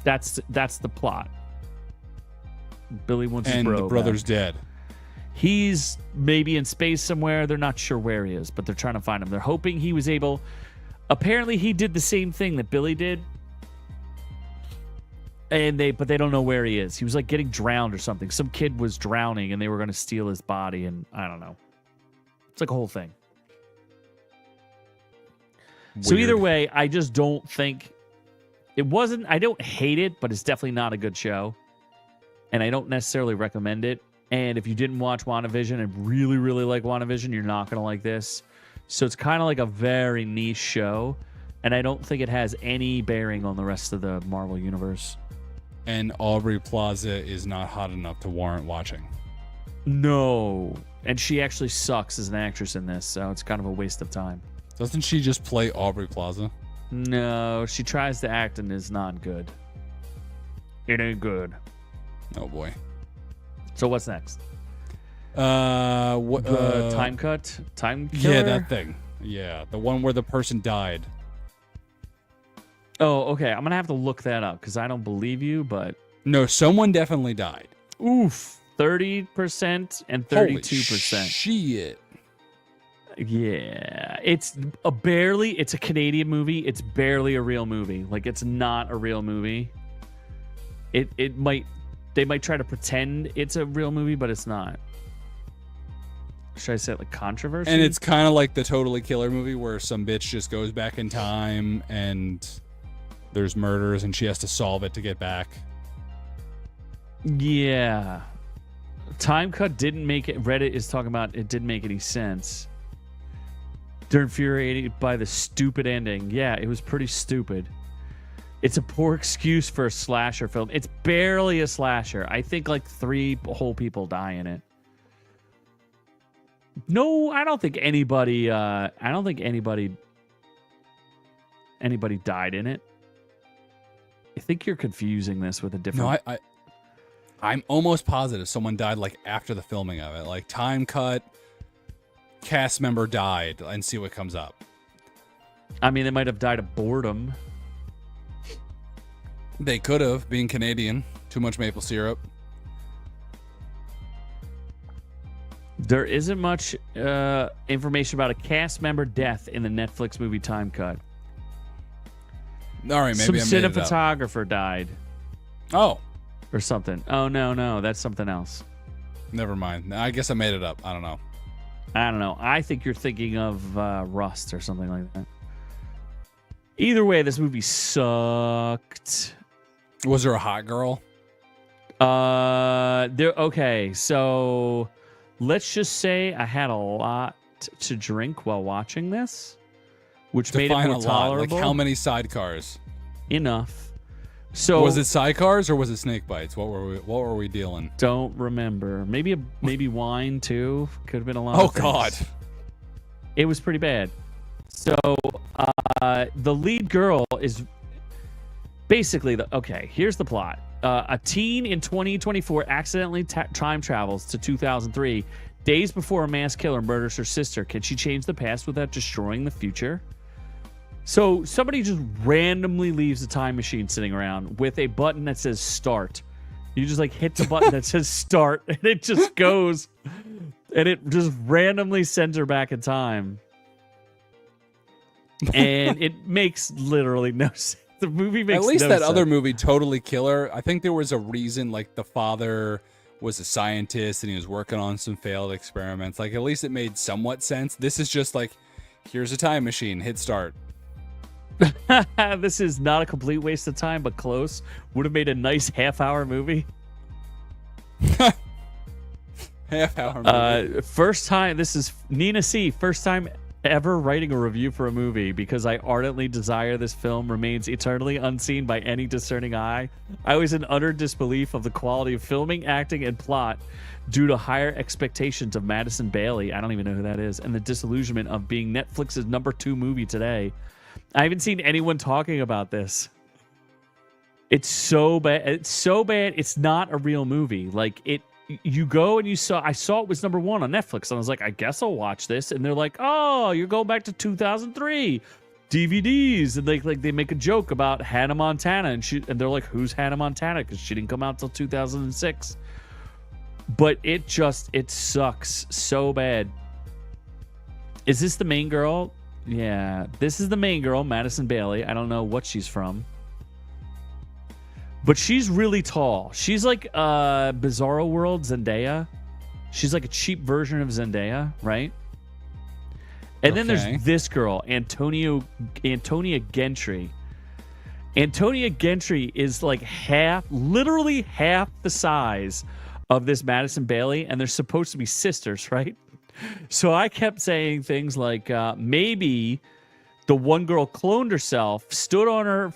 That's the plot. Billy wants his the brother's back. Dead. He's maybe in space somewhere. They're not sure where he is, but they're trying to find him. They're hoping he was able... Apparently, he did the same thing that Billy did, but they don't know where he is. He was like getting drowned or something. Some kid was drowning, and they were going to steal his body, and I don't know. It's like a whole thing. Weird. So either way, I just don't think it wasn't. I don't hate it, but it's definitely not a good show, and I don't necessarily recommend it. And if you didn't watch WandaVision and really, really like WandaVision, you're not going to like this. So it's kind of like a very niche show, and I don't think it has any bearing on the rest of the Marvel Universe. And Aubrey Plaza is not hot enough to warrant watching. No. And she actually sucks as an actress in this, so it's kind of a waste of time. Doesn't she just play Aubrey Plaza? No, she tries to act and is not good. It ain't good. Oh, boy. So what's next? Time cut? Time killer? Yeah, that thing. Yeah, the one where the person died. Oh, okay. I'm going to have to look that up because I don't believe you, but... No, someone definitely died. Oof. 30% and 32%. Holy shit. Yeah. It's a Canadian movie. It's barely a real movie. Like, it's not a real movie. They might try to pretend it's a real movie, but it's not. Should I say it like controversy? And it's kind of like the Totally Killer movie where some bitch just goes back in time and there's murders and she has to solve it to get back. Yeah. Time cut didn't make it. Reddit is talking about it didn't make any sense. They're infuriated by the stupid ending. Yeah, it was pretty stupid. It's a poor excuse for a slasher film. It's barely a slasher. I think like 3 whole people die in it. No, I don't think anybody died in it. I think you're confusing this with a different... No, I'm almost positive someone died like after the filming of it. Like time cut, cast member died, and see what comes up. I mean, they might have died of boredom. They could have, being Canadian. Too much maple syrup. There isn't much information about a cast member death in the Netflix movie Time Cut. All right, maybe some cinematographer died. Oh. Or something. Oh, no, that's something else. Never mind. I guess I made it up. I don't know. I think you're thinking of Rust or something like that. Either way, this movie sucked. Was there a hot girl? Okay, so let's just say I had a lot to drink while watching this, which made it more tolerable. Like how many sidecars? Enough. So was it sidecars or was it snake bites? What were we dealing? Don't remember. Maybe wine too. Could have been a lot. Oh God. It was pretty bad. So the lead girl is basically here's the plot. A teen in 2024 accidentally time travels to 2003, days before a mass killer murders her sister. Can she change the past without destroying the future? So somebody just randomly leaves a time machine sitting around with a button that says start. You just like hit the button that says start, and it just goes, and it just randomly sends her back in time. And it makes literally no sense. The movie makes at least no that sense. Other movie, Totally Killer. I think there was a reason, like the father was a scientist and he was working on some failed experiments. Like at least it made somewhat sense. This is just like, here's a time machine, hit start. This is not a complete waste of time, but close. Would have made a nice half-hour movie. Half-hour movie. First time. This is Nina C. First time ever writing a review for a movie because I ardently desire this film remains eternally unseen by any discerning eye. I was in utter disbelief of the quality of filming, acting, and plot due to higher expectations of Madison Bailey. I don't even know who that is, and the disillusionment of being Netflix's #2 movie today. I haven't seen anyone talking about this. It's so bad. It's so bad. It's not a real movie. Like it. You go and I saw it was #1 on Netflix, and I was like, I guess I'll watch this. And they're like, oh, you're going back to 2003 DVDs, and they make a joke about Hannah Montana, and they're like, who's Hannah Montana? Because she didn't come out till 2006. But it sucks so bad. Is this the main girl? Yeah, this is the main girl, Madison Bailey. I don't know what she's from. But she's really tall. She's like Bizarro World Zendaya. She's like a cheap version of Zendaya, right? And then there's this girl, Antonia Gentry. Antonia Gentry is like literally half the size of this Madison Bailey, and they're supposed to be sisters, right? So I kept saying things like maybe the one girl cloned herself, stood on her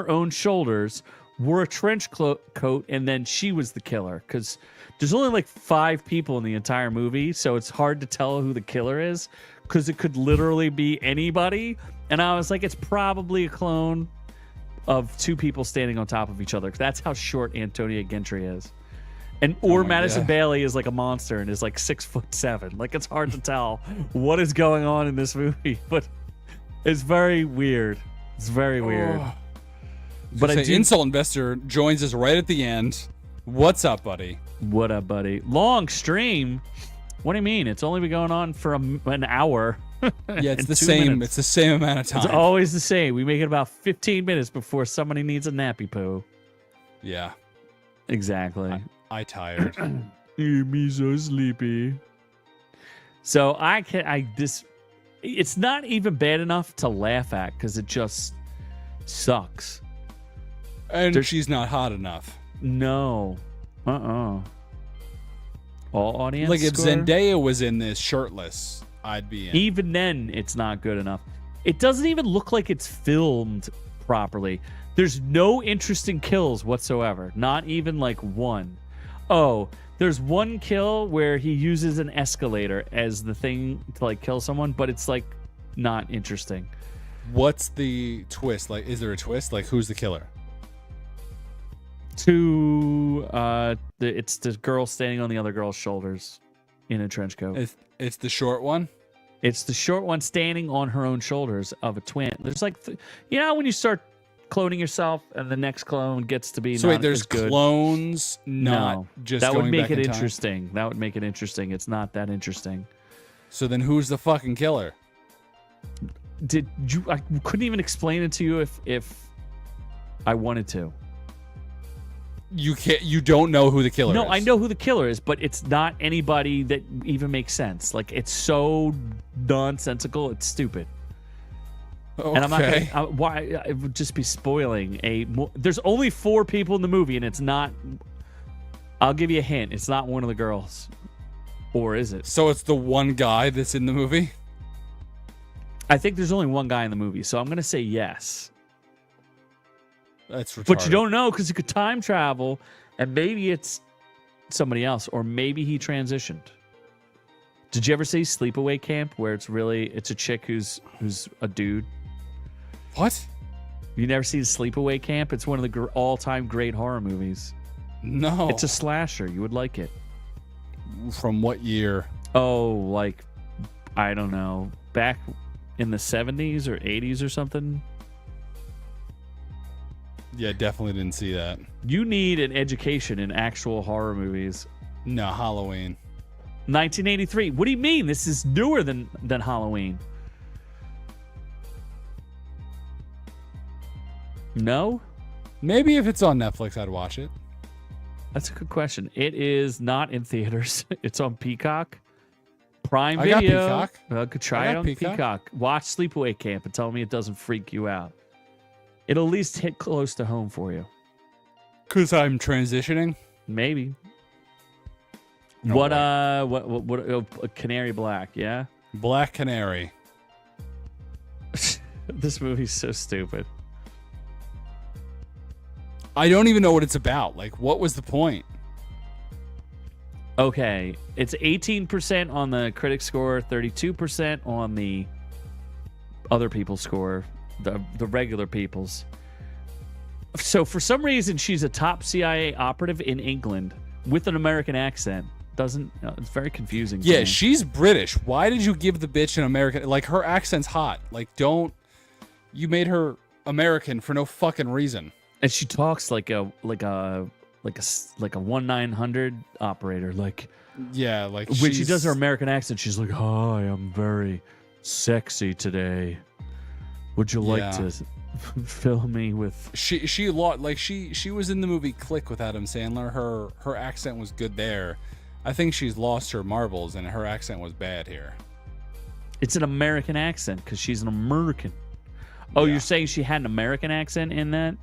own shoulders, wore a trench coat, and then she was the killer. Because there's only like 5 people in the entire movie, so it's hard to tell who the killer is. Because it could literally be anybody. And I was like, it's probably a clone of 2 people standing on top of each other. That's how short Antonia Gentry is. Or Madison Bailey is like a monster and is like 6'7". Like, it's hard to tell what is going on in this movie, but it's very weird. It's very weird. Oh. But Insult Investor joins us right at the end. What's up, buddy? What up, buddy? Long stream. What do you mean? It's only been going on for an hour. Yeah, it's the same. Minutes. It's the same amount of time. It's always the same. We make it about 15 minutes before somebody needs a nappy poo. Yeah. Exactly. I tired. Me so sleepy. So it's not even bad enough to laugh at because it just sucks. And she's not hot enough. No. All audience like if score? Zendaya was in this shirtless, I'd be in. Even then, it's not good enough. It doesn't even look like it's filmed properly. There's no interesting kills whatsoever. Not even like one. Oh, there's one kill where he uses an escalator as the thing to like kill someone, but it's like not interesting. What's the twist? Like, is there a twist? Like, who's the killer? It's the girl standing on the other girl's shoulders in a trench coat. It's the short one? It's the short one standing on her own shoulders of a twin. There's like, when you start cloning yourself and the next clone gets to be so not wait, there's as good. Clones not no, just that going would make back it in time? interesting. That would make it interesting. It's not that interesting. So then who's the fucking killer? I couldn't even explain it to you if I wanted to. You don't know who the killer is. No, I know who the killer is, but it's not anybody that even makes sense. Like, it's so nonsensical, it's stupid. Okay. And I'm not gonna, why it would just be spoiling there's only 4 people in the movie, and it's not. I'll give you a hint. It's not one of the girls, or is it? So it's the one guy that's in the movie. I think there's only one guy in the movie, so I'm gonna say yes. That's retarded. But you don't know because it could time travel, and maybe it's somebody else, or maybe he transitioned. Did you ever see Sleepaway Camp, where it's a chick who's a dude? What? You never seen Sleepaway Camp? It's one of the all-time great horror movies. No. It's a slasher. You would like it. From what year? Oh, like, I don't know. Back in the 70s or 80s or something? Yeah, definitely didn't see that. You need an education in actual horror movies. No, Halloween. 1983. What do you mean? This is newer than Halloween. No? Maybe if it's on Netflix, I'd watch it. That's a good question. It is not in theaters. It's on Peacock. Prime I got Video. Peacock. Could try I it got on Peacock. Peacock. Watch Sleepaway Camp and tell me it doesn't freak you out. It'll at least hit close to home for you. Because I'm transitioning. Maybe. No what? way. Canary Black. Yeah. Black Canary. This movie's so stupid. I don't even know what it's about. Like, what was the point? Okay, it's 18% on the critic score, 32% on the other people's score, the regular people's. So for some reason, she's a top CIA operative in England with an American accent. It's very confusing. to Yeah, me. she's British. Why did you give the bitch an American? Like, her accent's hot. Like, you made her American for no fucking reason. And she talks like a 1-900 operator. Like, Yeah, like when she does her American accent, she's like, "Hi, I'm very sexy today. Would you like Yeah. to fill me with?" She was in the movie Click with Adam Sandler. Her accent was good there. I think she's lost her marbles and her accent was bad here. It's an American accent because she's an American. Oh, Yeah. you're saying she had an American accent in that?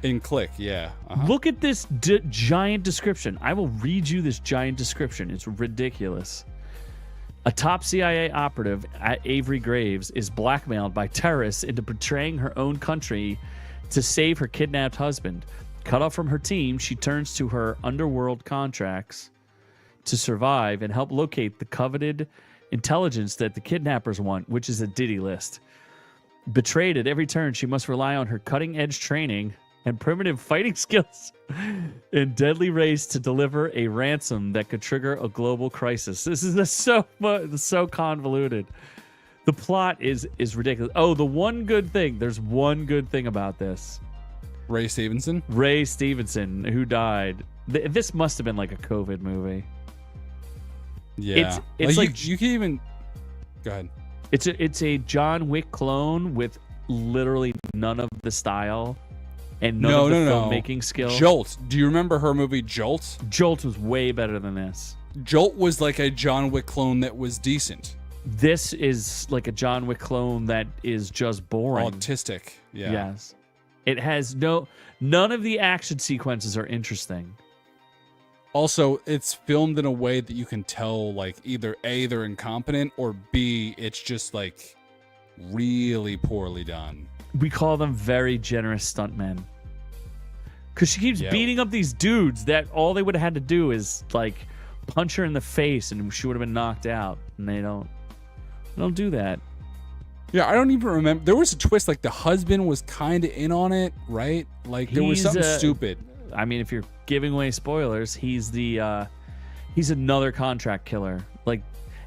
In Click, yeah. Uh-huh. Look at this giant description. I will read you this giant description. It's ridiculous. A top CIA operative, Avery Graves, is blackmailed by terrorists into betraying her own country to save her kidnapped husband. Cut off from her team, she turns to her underworld contracts to survive and help locate the coveted intelligence that the kidnappers want, which is a ditty list. Betrayed at every turn, she must rely on her cutting-edge training and primitive fighting skills in deadly race to deliver a ransom that could trigger a global crisis. This is so convoluted. The plot is ridiculous. Oh, there's one good thing about this. Ray Stevenson, who died. This must have been like a COVID movie. yeah. It's like you can even go ahead. It's a John Wick clone with literally none of the style and none of the filmmaking skill. Jolt. Do you remember her movie Jolt? Jolt was way better than this. Jolt was like a John Wick clone that was decent. This is like a John Wick clone that is just boring. Autistic. Yeah. Yes. It has none of the action sequences are interesting. Also, it's filmed in a way that you can tell, like, either A, they're incompetent, or B, it's just, like, really poorly done. We call them very generous stuntmen. Because she keeps beating up these dudes that all they would have had to do is, like, punch her in the face and she would have been knocked out. And they don't do that. Yeah, I don't even remember. There was a twist, like, the husband was kind of in on it, right? Like, there was something stupid. I mean, if you're giving away spoilers, he's another contract killer. Like,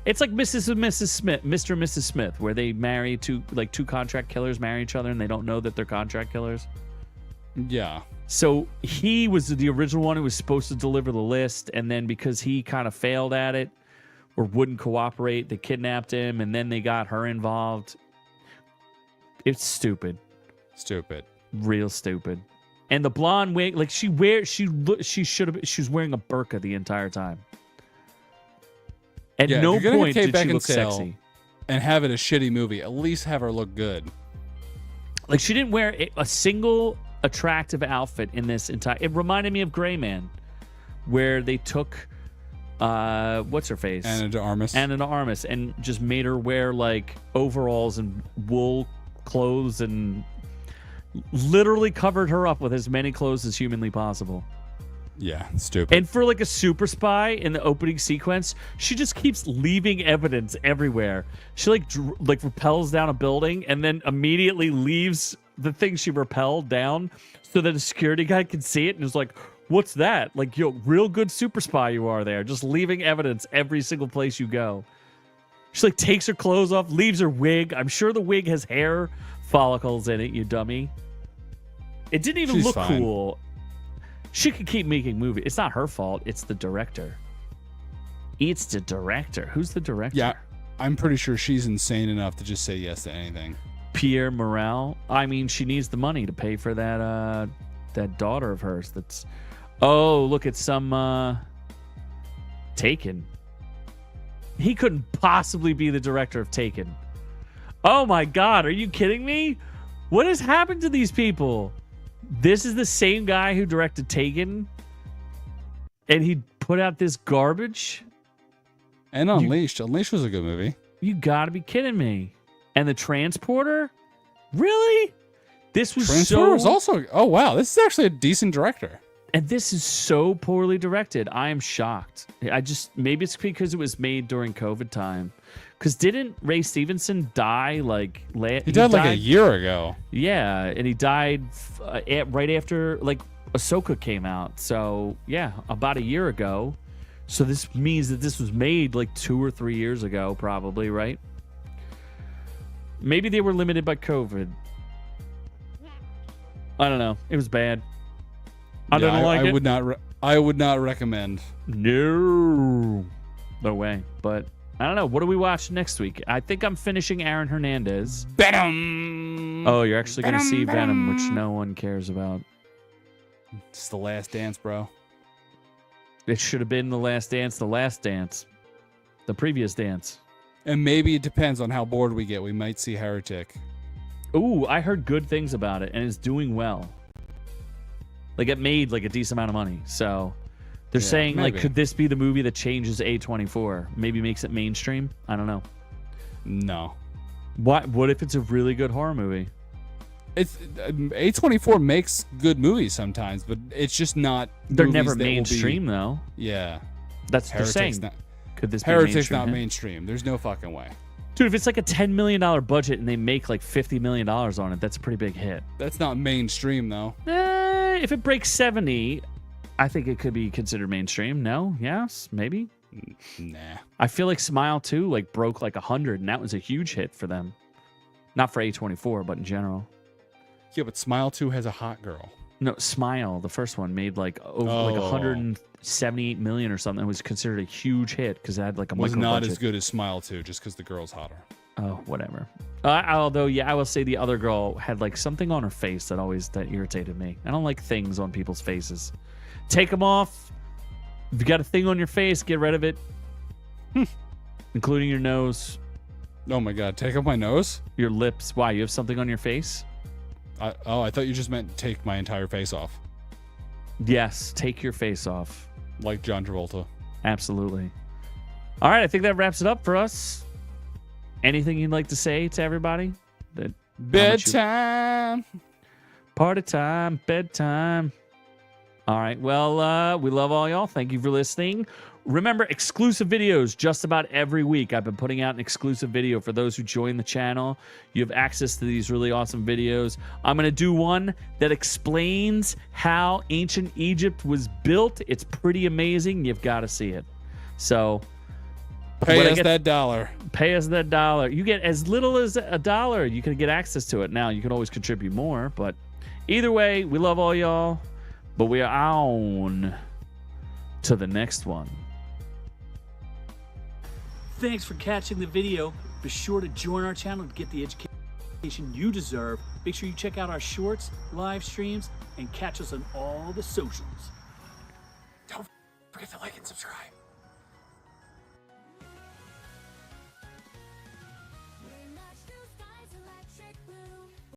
it's like Mr. and Mrs. Smith, where they marry two contract killers marry each other and they don't know that they're contract killers. Yeah. So he was the original one who was supposed to deliver the list, and then because he kind of failed at it or wouldn't cooperate, they kidnapped him, and then they got her involved. It's stupid. Stupid. Real stupid. And the blonde wig, like she was wearing a burqa the entire time. At no point did she look sexy. And have it a shitty movie. At least have her look good. Like, she didn't wear a single attractive outfit in this entire. It reminded me of Gray Man, where they took what's her face, Ana de Armas, and just made her wear like overalls and wool clothes and literally covered her up with as many clothes as humanly possible. Yeah, stupid. And for like a super spy in the opening sequence, she just keeps leaving evidence everywhere. She like rappels down a building and then immediately leaves the thing she rappelled down so that a security guy can see it and is like, "What's that?" Like, yo, real good super spy you are there, just leaving evidence every single place you go. She like takes her clothes off, leaves her wig. I'm sure the wig has hair follicles in it, you dummy. It didn't even look cool. She could keep making movies. It's not her fault. It's the director. It's the director. Who's the director? Yeah, I'm pretty sure she's insane enough to just say yes to anything. Pierre Morel. I mean, she needs the money to pay for that daughter of hers. That's. Oh, look at some Taken. He couldn't possibly be the director of Taken. Oh my God, are you kidding me? What has happened to these people? This is the same guy who directed Taken, and he put out this garbage? And Unleashed. Unleashed was a good movie. You gotta be kidding me. And The Transporter? Really? This was Transporter was also... Oh, wow. This is actually a decent director. And this is so poorly directed. I am shocked. Maybe it's because it was made during COVID time. Because didn't Ray Stevenson die like... He died like a year ago. Yeah, and he died right after like Ahsoka came out. So, yeah, about a year ago. So this means that this was made like 2 or 3 years ago, probably, right? Maybe they were limited by COVID. I don't know. It was bad. I would not recommend. No way. But I don't know. What do we watch next week? I think I'm finishing Aaron Hernandez. Venom. Oh, you're actually going to see Venom, which no one cares about. It's The Last Dance, bro. It should have been The Last Dance, the previous dance. And maybe it depends on how bored we get. We might see Heretic. Ooh, I heard good things about it, and it's doing well. Like, it made like a decent amount of money. So they're saying, maybe. like, could this be the movie that changes A24? Maybe makes it mainstream? I don't know. No. What if it's a really good horror movie? It's A24 makes good movies sometimes, but it's just not. They're never mainstream, though. Yeah. That's what they're saying. Could this be Heretic's mainstream? not mainstream. There's no fucking way. Dude, if it's like a $10 million budget and they make like $50 million on it, that's a pretty big hit. That's not mainstream, though. If it breaks 70, I think it could be considered mainstream. No? Yes? Maybe? Nah. I feel like Smile 2 like broke like 100, and that was a huge hit for them. Not for A24, but in general. Yeah, but Smile 2 has a hot girl. No, Smile, the first one, made like like 178 million or something. It was considered a huge hit because it had like a was micro not budget. as good as Smile 2 just because the girl's hotter. Oh, whatever. Although, yeah, I will say the other girl had like something on her face that irritated me. I don't like things on people's faces. Take them off. If you got a thing on your face, get rid of it. Including your nose. Oh my God, take off my nose? Your lips. Why? You have something on your face? I thought you just meant take my entire face off. Yes, take your face off. Like John Travolta. Absolutely. All right, I think that wraps it up for us. Anything you'd like to say to everybody? Bedtime. Party time, bedtime. All right, well, we love all y'all. Thank you for listening. Remember, exclusive videos just about every week. I've been putting out an exclusive video for those who join the channel. You have access to these really awesome videos. I'm going to do one that explains how ancient Egypt was built. It's pretty amazing. You've got to see it. So pay us that dollar. Pay us that dollar. You get as little as $1. You can get access to it. Now, you can always contribute more, but either way, we love all y'all. But we are on to the next one. Thanks for catching the video. Be sure to join our channel to get the education you deserve. Make sure you check out our shorts, live streams, and catch us on all the socials. Don't forget to like and subscribe.